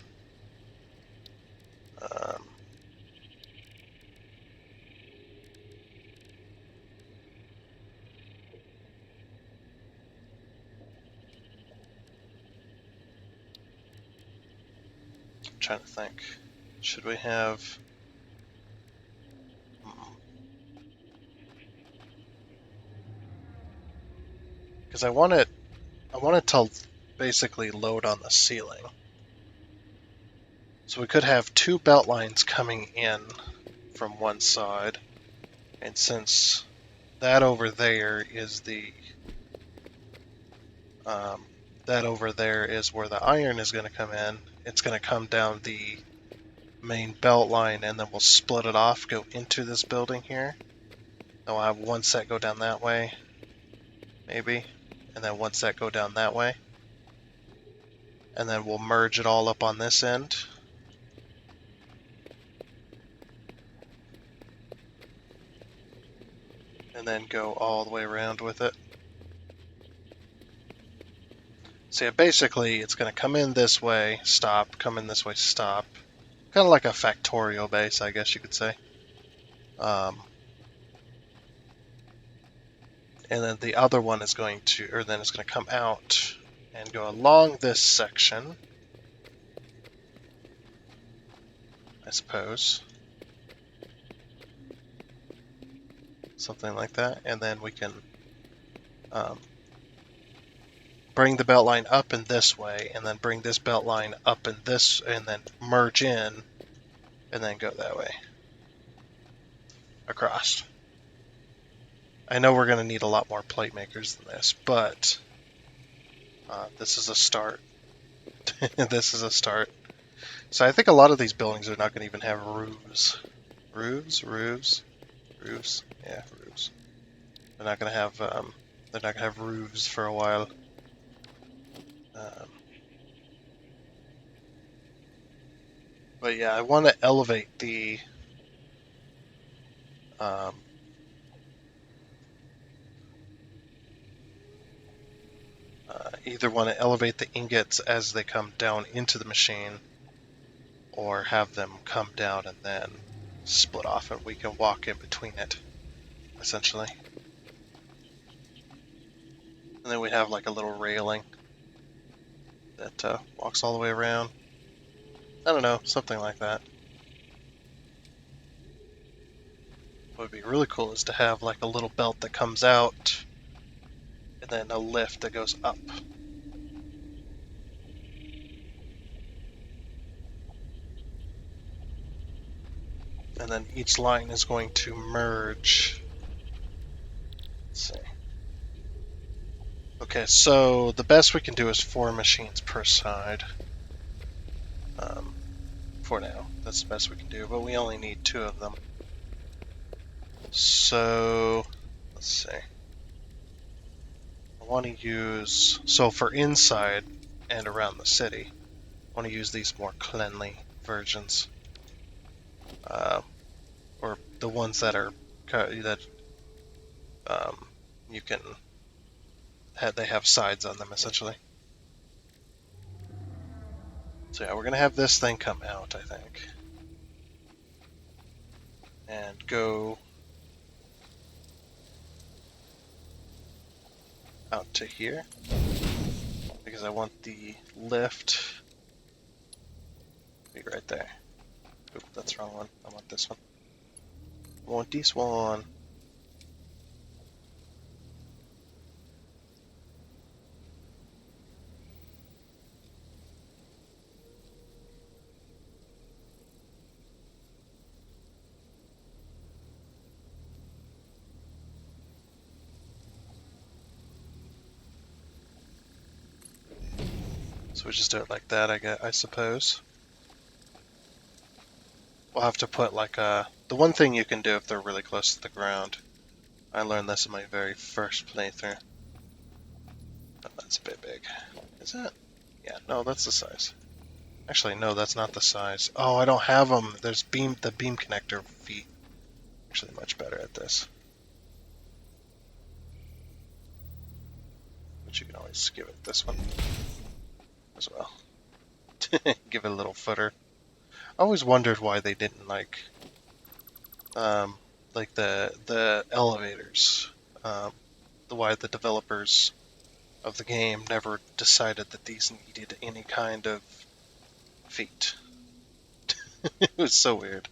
S1: I'm trying to think. Should we have because I want it to basically load on the ceiling. So we could have two belt lines coming in from one side, and since that over there is the that over there is where the iron is going to come in, it's going to come down the main belt line, and then we'll split it off, go into this building here. Then we'll have one set go down that way, maybe, and then one set go down that way. And then we'll merge it all up on this end. And then go all the way around with it. So yeah, basically it's going to come in this way, stop, come in this way, stop. Kind of like a factorio base, I guess you could say. And then the other one is going to, or then it's going to come out and go along this section, I suppose. Something like that. And then we can bring the belt line up in this way, and then bring this belt line up in this, and then merge in, and then go that way. Across. I know we're going to need a lot more plate makers than this, but this is a start. This is a start. So I think a lot of these buildings are not going to even have roofs. Roofs? Yeah, roofs. They're not going to have roofs for a while. But yeah, I want to elevate the either want to elevate the ingots as they come down into the machine, or have them come down and then split off and we can walk in between it, essentially. And then we have like a little railing that walks all the way around. I don't know, something like that. What would be really cool is to have like a little belt that comes out and then a lift that goes up. And then each line is going to merge. Let's see. Okay, so the best we can do is 4 machines per side. For now, that's the best we can do, but we only need 2 of them. So, let's see. I want to use, so for inside and around the city, I want to use these more cleanly versions. Or the ones that are, that you can, they have sides on them essentially. So yeah, we're going to have this thing come out, I think. And go out to here. Because I want the lift to be right there. Oop, that's the wrong one. I want this one. I want this one. So we just do it like that, I suppose. We'll have to put like a... The one thing you can do if they're really close to the ground. I learned this in my very first playthrough. Oh, that's a bit big. Is it? Yeah, no, that's the size. Actually, no, that's not the size. Oh, I don't have them. There's the beam connector feet. Actually, much better at this. But you can always give it this one as well. Give it a little footer. I always wondered why they didn't like the elevators. Why the developers of the game never decided that these needed any kind of feet. It was so weird.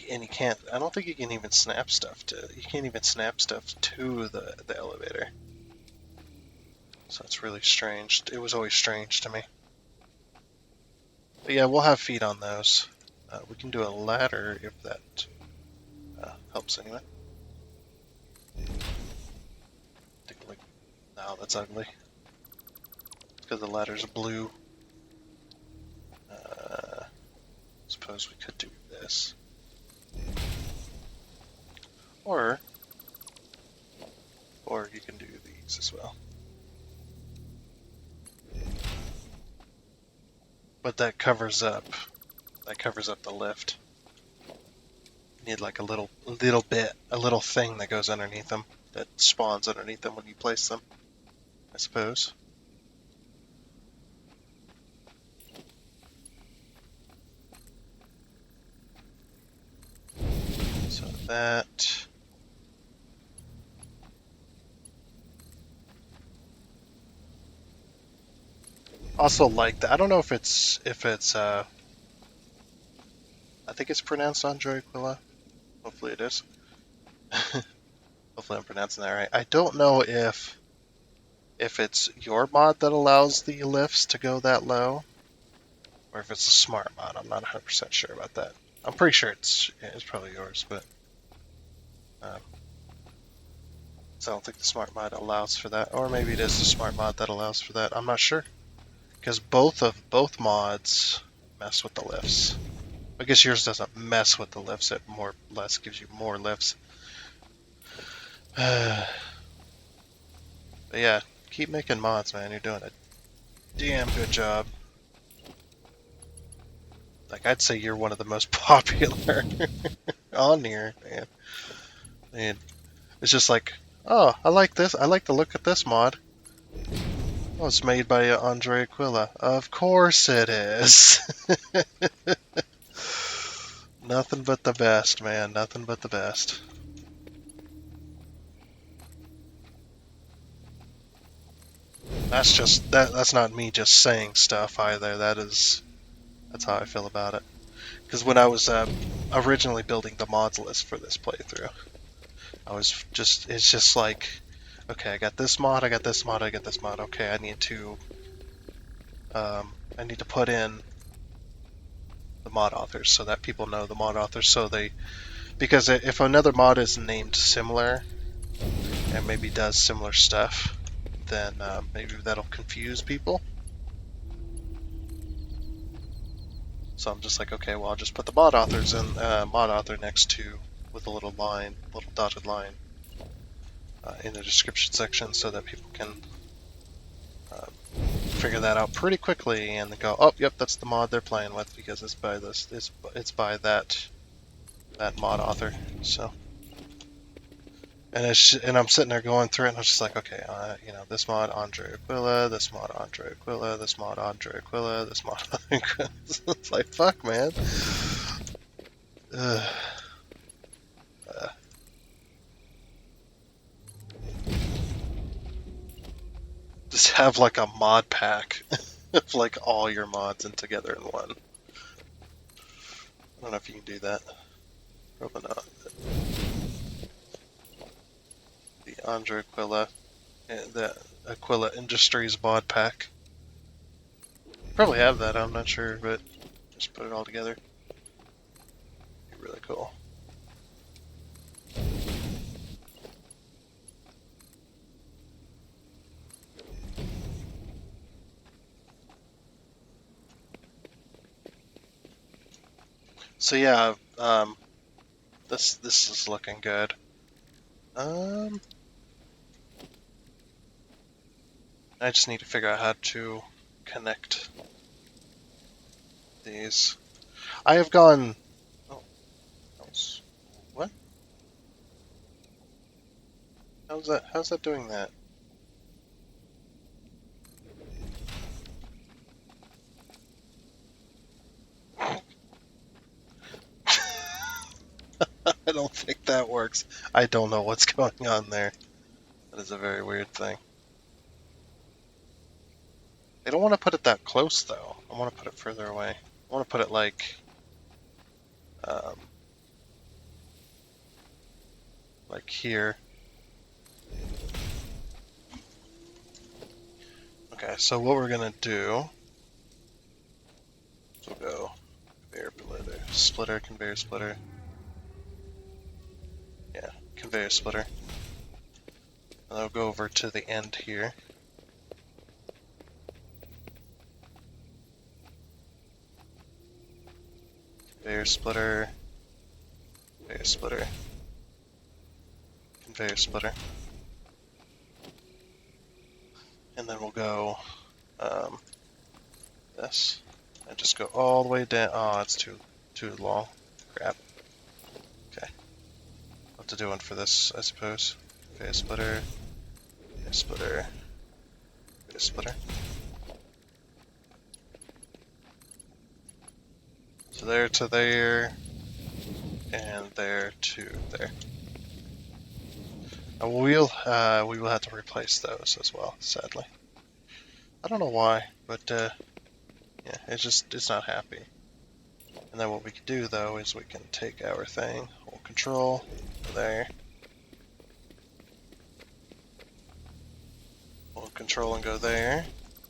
S1: And you can't. I don't think you can even snap stuff to. You can't even snap stuff to the elevator. So it's really strange. It was always strange to me. But yeah, we'll have feet on those. We can do a ladder if that helps anyway. Take a look. No, that's ugly. It's because the ladder's blue. Suppose we could do this. Or you can do these as well. But that covers up the lift. You need like a little thing that goes underneath them, that spawns underneath them when you place them, I suppose. So that. Also like that. I don't know if it's I think it's pronounced Androiquilla. Hopefully it is. Hopefully I'm pronouncing that right. I don't know if it's your mod that allows the lifts to go that low, or if it's a smart mod. I'm not 100% sure about that. I'm pretty sure it's probably yours, but so I don't think the smart mod allows for that, or maybe it is the smart mod that allows for that. I'm not sure, because both mods mess with the lifts. I guess yours doesn't mess with the lifts; it more or less gives you more lifts. But yeah, keep making mods, man. You're doing a damn good job. Like, I'd say you're one of the most popular on here, man. And it's just like, oh, I like this. I like the look at this mod. Oh, it's made by Andre Aquila. Of course it is. Nothing but the best, man. Nothing but the best. That's not me just saying stuff either. That's how I feel about it. Because when I was originally building the mods list for this playthrough, it's just like, okay, I got this mod, I got this mod, I got this mod. Okay, I need to put in the mod authors so that people know the mod authors, because if another mod is named similar and maybe does similar stuff, then maybe that'll confuse people. So I'm just like, okay, well, I'll just put the mod authors and mod author next to with a little line, little dotted line in the description section so that people can figure that out pretty quickly and go, oh, yep, that's the mod they're playing with because it's by this, it's by that mod author. So, and I'm sitting there going through it, and I'm just like, okay, you know, this mod Andre Aquila, this mod Andre Aquila, this mod Andre Aquila, this mod Andre Aquila. It's like, fuck, man. Just have like a mod pack of like all your mods in together in one. I don't know if you can do that. Probably not. The Andre Aquila, the Aquila Industries mod pack. Probably have that, I'm not sure, but just put it all together. Be really cool. So yeah, this is looking good. I just need to figure out how to connect these. I have gone. Oh, what? How's that? How's that doing that? I don't think that works. I don't know what's going on there. That is a very weird thing. I don't want to put it that close though. I want to put it further away. I want to put it like here. Okay, so what we're gonna do is we'll go conveyor splitter, conveyor splitter. Yeah, conveyor splitter. And I'll go over to the end here. Conveyor splitter, conveyor splitter, conveyor splitter. And then we'll go this. And just go all the way down. Oh, it's too long. Crap. Okay. I'll have to do one for this, I suppose. Conveyor splitter, conveyor splitter, conveyor splitter. So there to there, and there to there. We will have to replace those as well, sadly. I don't know why, but yeah, it's not happy. And then what we can do though is we can take our thing, hold control, there. Hold control and go there.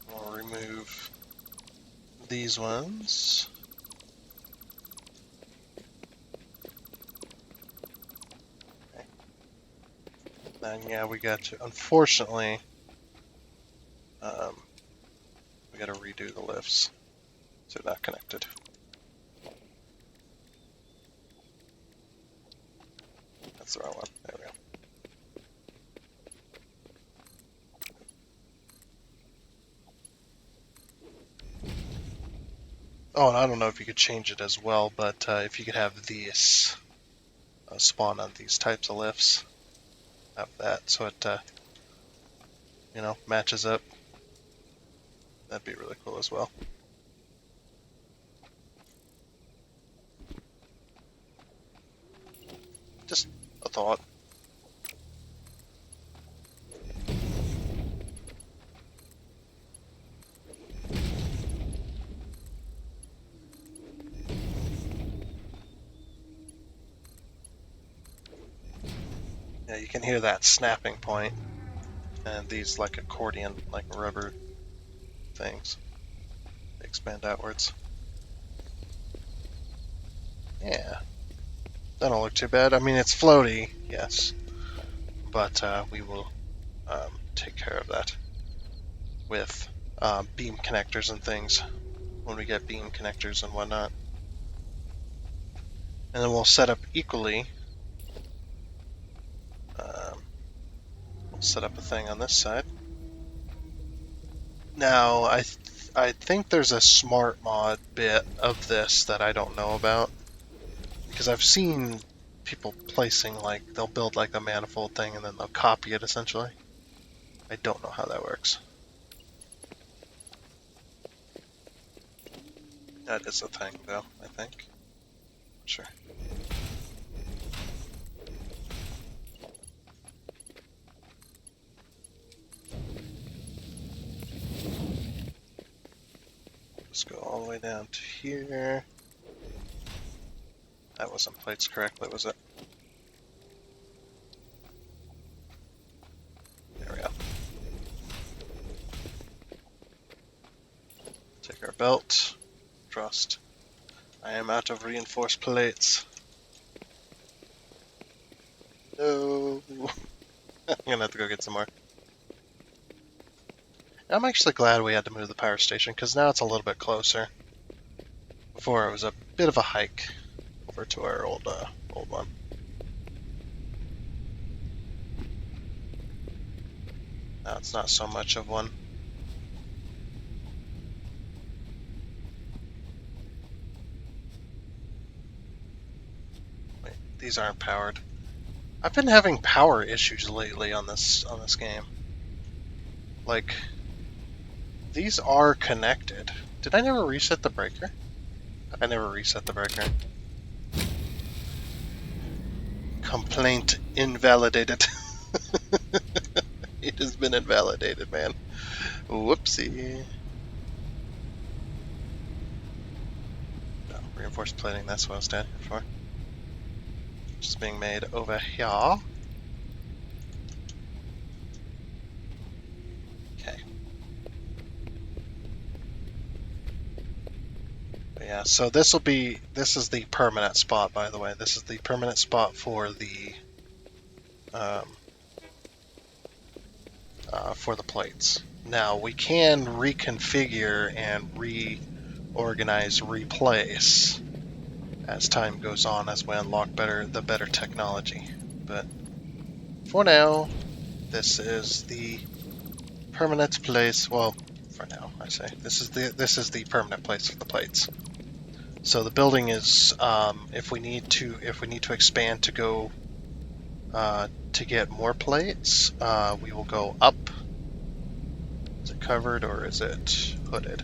S1: We'll remove these ones. Then yeah, we got to, unfortunately, we got to redo the lifts, so they're not connected. That's the wrong one. There we go. Oh, and I don't know if you could change it as well, but if you could have these spawn on these types of lifts, have that so it you know, matches up. That'd be really cool as well. Just a thought. Yeah, you can hear that snapping point, and these like accordion, like rubber things, they expand outwards. Yeah, that don't look too bad. I mean, it's floaty, yes, but we will take care of that with beam connectors and things when we get beam connectors and whatnot. And then we'll set up equally We'll set up a thing on this side. Now, I think there's a smart mod bit of this that I don't know about. Because I've seen people placing, like, they'll build like a manifold thing and then they'll copy it essentially. I don't know how that works. That is a thing though, I think. Sure. Let's go all the way down to here. That wasn't placed correctly, was it? There we go. Take our belt. Trust. I am out of reinforced plates. No. I'm gonna have to go get some more. I'm actually glad we had to move the power station, because now it's a little bit closer. Before it was a bit of a hike over to our old one. Now it's not so much of one. Wait, these aren't powered. I've been having power issues lately on this game. Like, these are connected. Did I never reset the breaker? I never reset the breaker. Complaint invalidated. It has been invalidated, man. Whoopsie. No, reinforced plating, that's what I was standing for. Just being made over here. Okay. But yeah, so this is the permanent spot, by the way. This is the permanent spot for the plates. Now we can reconfigure and reorganize, replace as time goes on, as we unlock the better technology. But for now, this is the permanent place. Well, for now, I say this is the permanent place for the plates. So the building is, if we need to expand to go to get more plates, we will go up. Is it covered or is it hooded?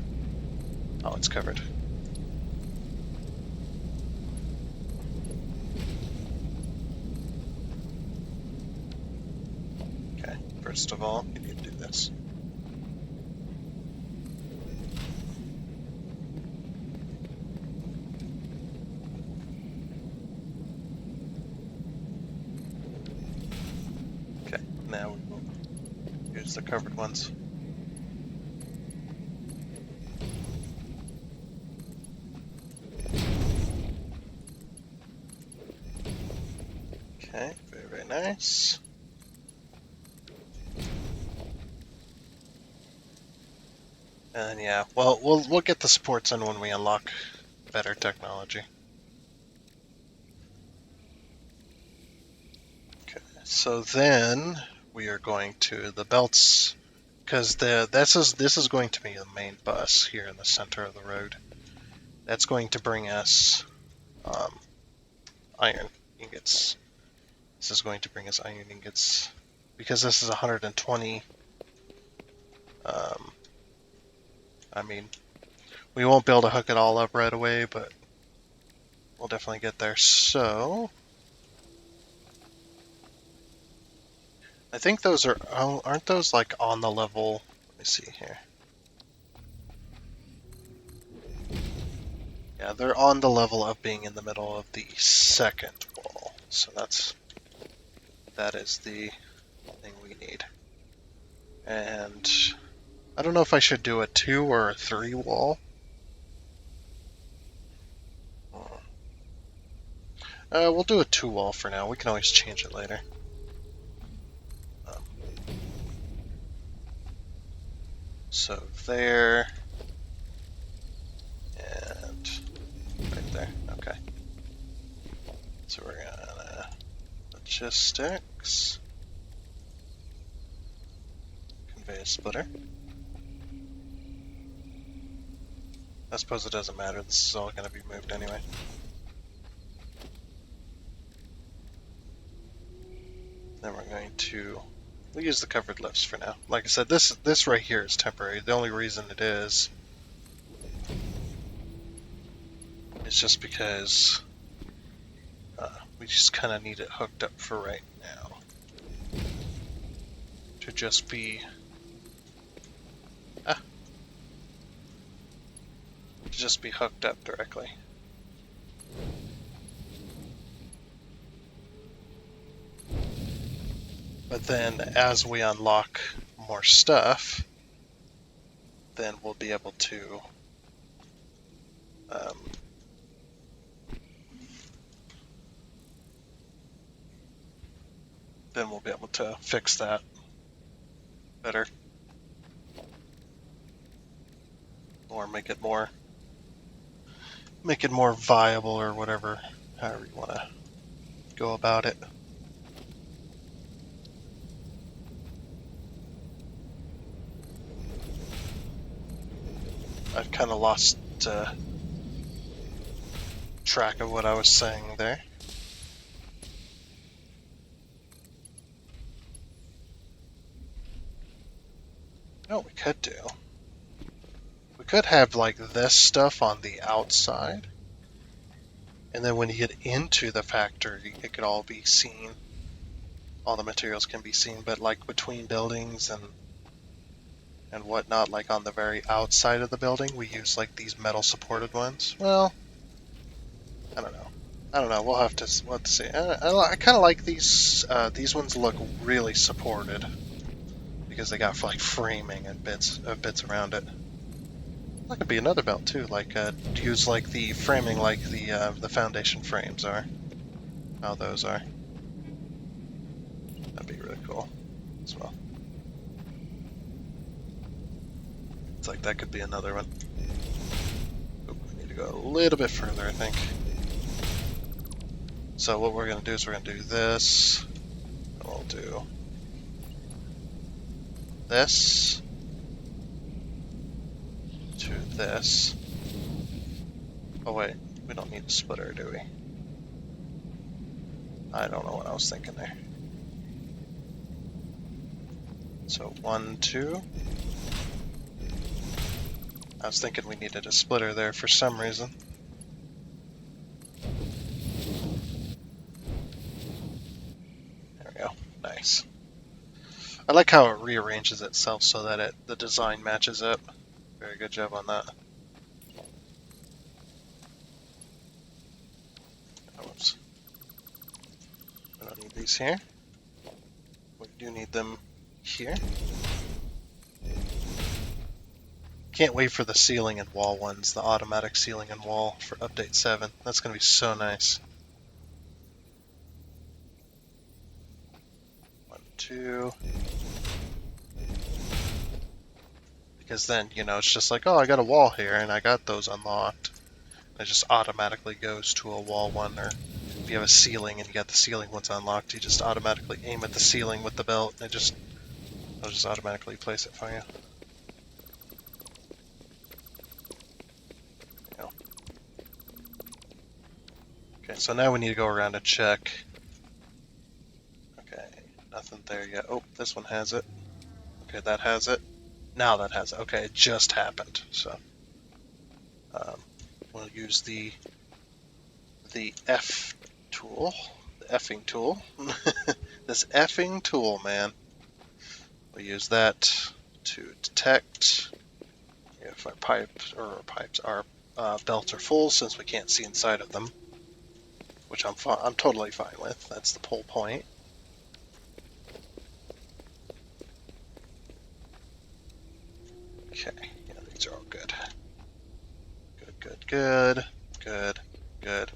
S1: Oh, it's covered. Okay, first of all, we need to do this. Okay, now we will use the covered ones. Okay, very, very nice. And yeah, well, we'll get the supports in when we unlock better technology. Okay, so then we are going to the belts, because this is going to be the main bus here in the center of the road. That's going to bring us iron ingots. This is going to bring us iron ingots because this is 120. I mean, we won't be able to hook it all up right away, but we'll definitely get there. So I think those aren't those like on the level? Let me see here. Yeah, they're on the level of being in the middle of the second wall. So that is the thing we need. And I don't know if I should do a 2 or a 3 wall. We'll do a 2 wall for now. We can always change it later. So there, and right there. Okay. So we're gonna logistics. conveyor splitter. I suppose it doesn't matter, this is all going to be moved anyway. Then we're going to... we'll use the covered lifts for now. Like I said, this right here is temporary. The only reason it is just because we just kind of need it hooked up for right now. To just be... to just be hooked up directly. But then as we unlock more stuff, then we'll be able to fix that better. Or make it more viable or whatever, however you want to go about it. I've kind of lost track of what I was saying there. You know what we could do? We could have like this stuff on the outside, and then when you get into the factory, it could all be seen. All the materials can be seen, but like between buildings and whatnot, like on the very outside of the building, we use like these metal supported ones. Well, I don't know. We'll have to see. I kind of like these. These ones look really supported because they got like framing and bits around it. That could be another belt too. Like use like the framing, like the foundation frames are. How those are. That'd be really cool as well. It's like that could be another one. Oop, we need to go a little bit further, I think. So what we're going to do is we're going to do this. And we'll do this to this. Oh wait, we don't need a splitter, do we? I don't know what I was thinking there. So 1, 2. I was thinking we needed a splitter there for some reason. There we go. Nice. I like how it rearranges itself so that the design matches up. Very good job on that. Oops. We don't need these here. We do need them here. Can't wait for the ceiling and wall ones, the automatic ceiling and wall for update 7. That's going to be so nice. 1, 2. Because then, you know, it's just like, oh, I got a wall here and I got those unlocked. It just automatically goes to a wall one, or if you have a ceiling and you got the ceiling ones unlocked, you just automatically aim at the ceiling with the belt and it'll just automatically place it for you. Okay, so now we need to go around and check. Okay, nothing there yet. Oh, this one has it. Okay, that has it. Now that has it. Okay, it just happened. So we'll use the F tool, the effing tool. This effing tool, man. We'll use that to detect if our belts are full, since we can't see inside of them. Which I'm totally fine with. That's the whole point. Okay, yeah, these are all good. Good, good, good, good, good,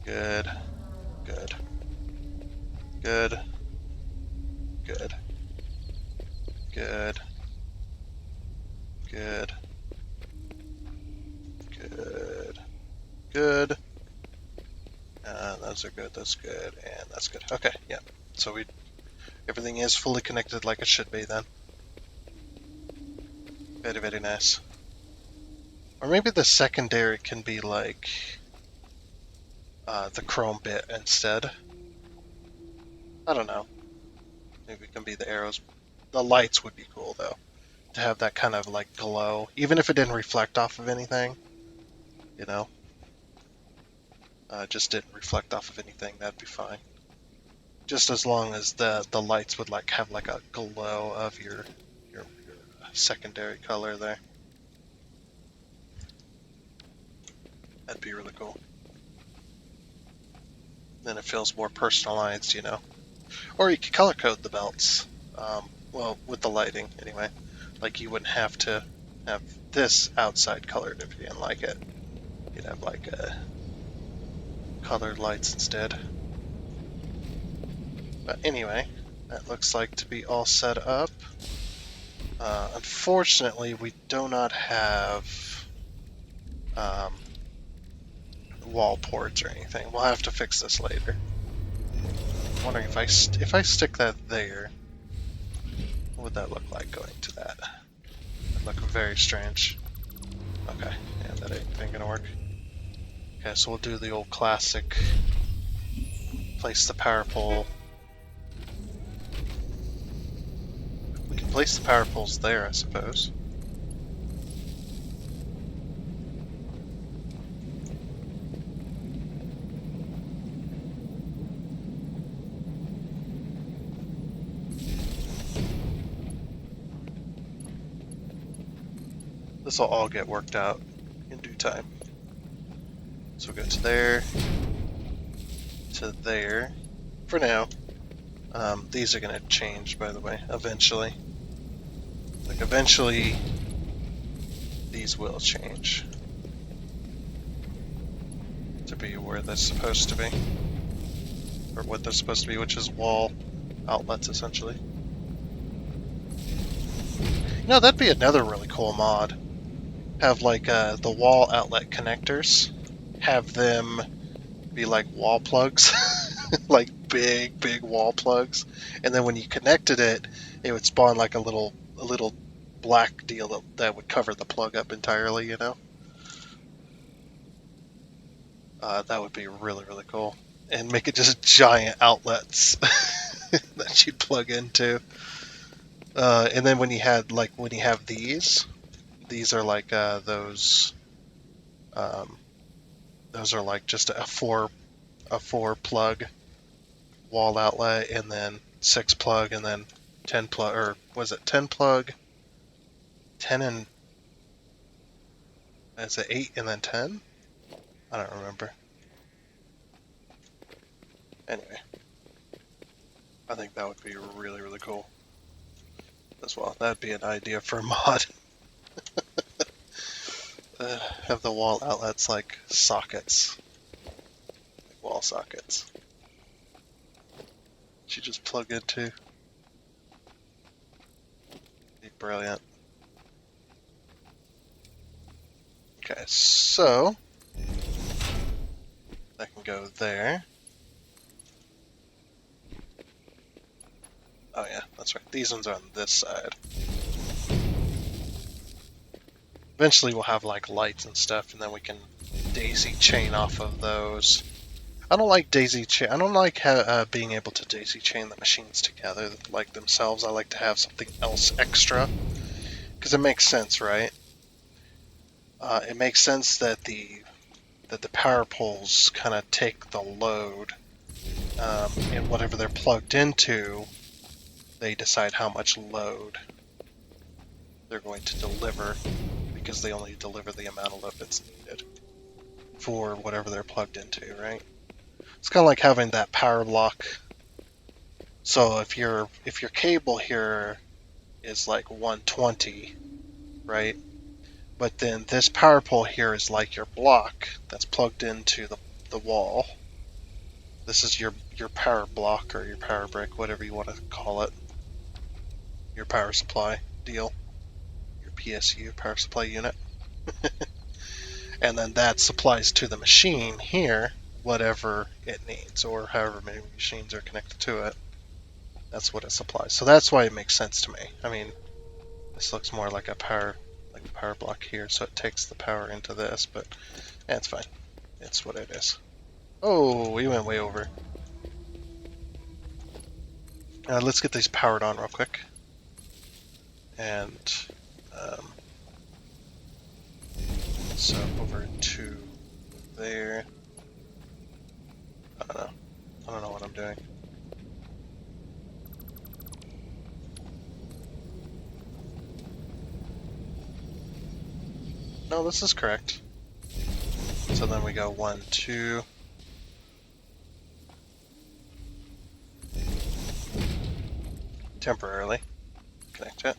S1: good, good, good, good, good, good, good. Those are good, that's good, and that's good. Okay, yeah. So we Everything is fully connected like it should be then. Very, very nice. Or maybe the secondary can be like the chrome bit instead. I don't know. Maybe it can be the arrows. The lights would be cool though, to have that kind of like glow, even if it didn't reflect off of anything. You know, just didn't reflect off of anything. That'd be fine. Just as long as the lights would like have like a glow of your secondary color there. That'd be really cool. Then it feels more personalized, you know. Or you could color code the belts. Well, with the lighting anyway. Like you wouldn't have to have this outside colored if you didn't like it. You'd have like colored lights instead. But anyway, that looks like to be all set up. Unfortunately, we do not have wall ports or anything. We'll have to fix this later. I'm wondering if I stick that there, what would that look like going to that? That'd look very strange. Okay, yeah, that ain't gonna work. Okay, so we'll do the old classic. Place the power pole. We can place the power poles there, I suppose. This will all get worked out in due time. So we'll go to there, to there. For now, these are going to change, by the way, eventually. Like, eventually, these will change to be where they're supposed to be. Or what they're supposed to be, which is wall outlets, essentially. You know, that'd be another really cool mod. Have, like, the wall outlet connectors. Have them be like wall plugs. Like big wall plugs, and then when you connected it, it would spawn like a little black deal that would cover the plug up entirely, you know. That would be really cool, and make it just giant outlets that you plug into. And then when you have these are like those are like just a four plug wall outlet, and then 6 plug, and then 10 plug, or was it 10 plug, 10 and, is it 8 and then 10? I don't remember. Anyway, I think that would be really cool as well. That'd be an idea for a mod. Have the wall outlets like sockets, like wall sockets. You just plug into. Be brilliant. Okay, so that can go there. Oh yeah, that's right. These ones are on this side. Eventually we'll have like lights and stuff, and then we can daisy chain off of those. I don't like daisy chain. I don't like being able to daisy chain the machines together like themselves. I like to have something else extra, because it makes sense, right? It makes sense that the power poles kind of take the load, and whatever they're plugged into, they decide how much load they're going to deliver, because they only deliver the amount of load that's needed for whatever they're plugged into, right? It's kind of like having that power block. So if your cable here is like 120, right? But then this power pole here is like your block that's plugged into the wall. This is your power block, or your power brick, whatever you want to call it. Your power supply deal. Your PSU, power supply unit. And then that supplies to the machine here whatever it needs, or however many machines are connected to it. That's what it supplies. So that's why it makes sense to me. I mean, this looks more like a power block here, so it takes the power into this, but yeah, it's fine. It's what it is. Oh, we went way over. Let's get these powered on real quick. And so over to there. I don't know. I don't know what I'm doing. No, this is correct. So then we go 1, 2. Temporarily. Connect it.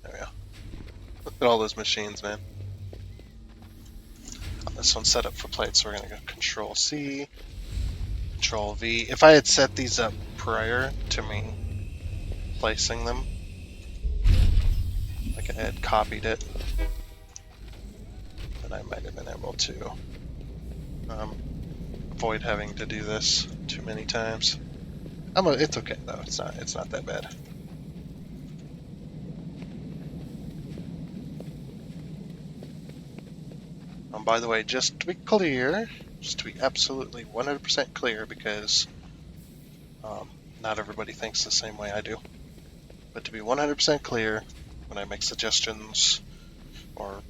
S1: There we go. Look at all those machines, man. This one's set up for plates, so we're going to go Control C, Control V. If I had set these up prior to me placing them, like I had copied it, then I might have been able to avoid having to do this too many times. It's okay though. It's not that bad. By the way, just to be clear, just to be absolutely 100% clear, because not everybody thinks the same way I do. But to be 100% clear, when I make suggestions or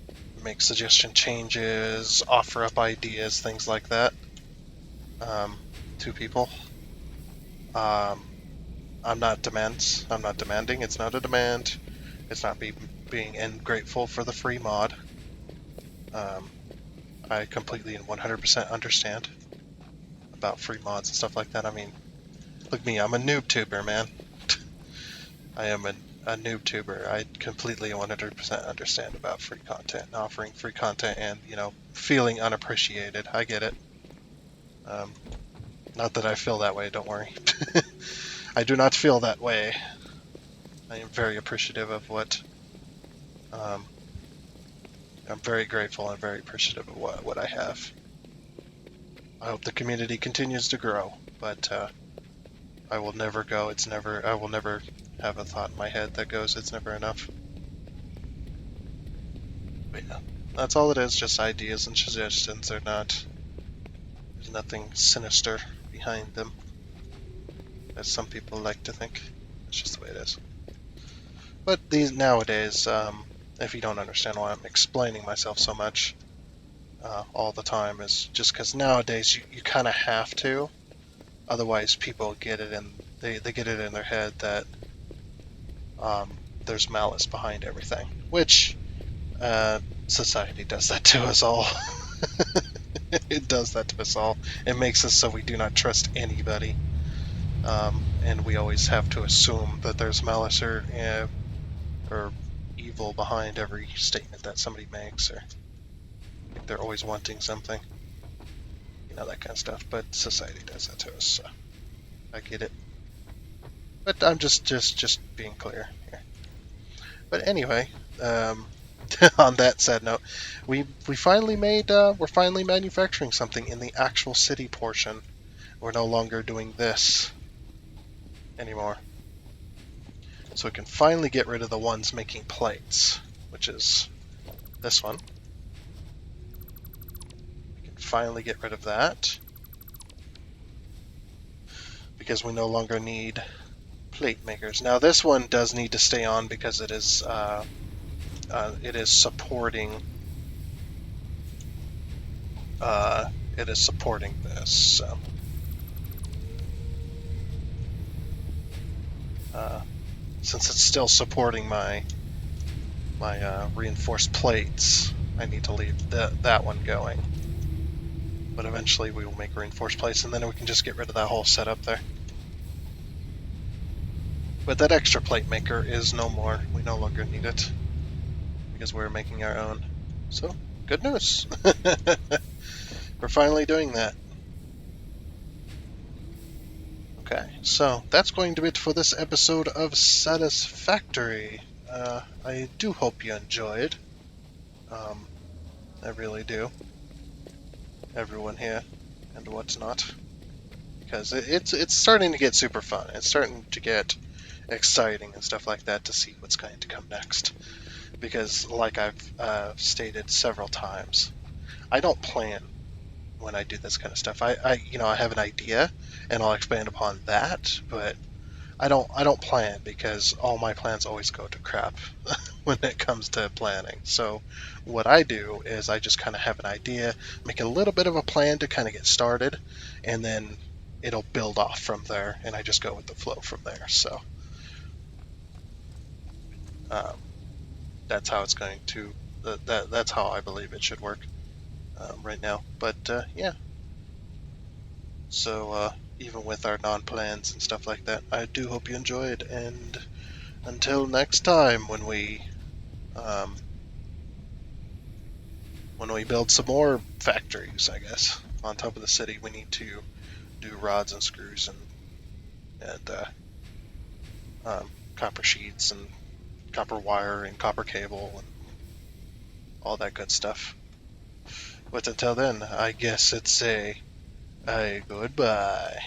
S1: make suggestion changes, offer up ideas, things like that, to people, I'm not demanding. It's not a demand. It's not being ungrateful for the free mod. I completely and 100% understand about free mods and stuff like that. I mean, look at me, I'm a noob tuber, man. I am a noob tuber. I completely and 100% understand about free content, and offering free content, and, feeling unappreciated. I get it. Not that I feel that way, don't worry. I do not feel that way. I am very appreciative of what... I'm very grateful and very appreciative of what I have. I hope the community continues to grow, but I will never go. I will never have a thought in my head that goes, it's never enough. But yeah, that's all it is, just ideas and suggestions. There's nothing sinister behind them, as some people like to think. It's just the way it is. But these nowadays, if you don't understand why I'm explaining myself so much all the time, is just because nowadays you kind of have to. Otherwise, people get it they get it in their head that there's malice behind everything, which society does that to us all. It does that to us all. It makes us so we do not trust anybody, and we always have to assume that there's malice or evil behind every statement that somebody makes, or like they're always wanting something, that kind of stuff. But society does that to us, so I get it. But I'm just being clear here. But anyway, on that sad note, we finally we're finally manufacturing something in the actual city portion. We're no longer doing this anymore. So we can finally get rid of the ones making plates, which is this one. We can finally get rid of that, because we no longer need plate makers. Now this one does need to stay on because it is supporting this. So, since it's still supporting my reinforced plates, I need to leave that one going. But eventually we will make reinforced plates, and then we can just get rid of that whole setup there. But that extra plate maker is no more. We no longer need it, because we're making our own. So, good news. We're finally doing that. Okay, so that's going to be it for this episode of Satisfactory. I do hope you enjoyed. I really do. Everyone here, and what's not. because it's starting to get super fun. It's starting to get exciting and stuff like that to see what's going to come next. Because, like I've stated several times, I don't plan when I do this kind of stuff. I have an idea, and I'll expand upon that, but I don't plan because all my plans always go to crap when it comes to planning. So what I do is I just kind of have an idea, make a little bit of a plan to kind of get started, and then it'll build off from there, and I just go with the flow from there. So um, that's how it's going to. That's how I believe it should work right now. But yeah, so even with our non-plans and stuff like that, I do hope you enjoyed. And until next time, um, when we build some more factories, I guess on top of the city, we need to do rods and screws and copper sheets and copper wire and copper cable and all that good stuff. But until then, I guess it's a goodbye.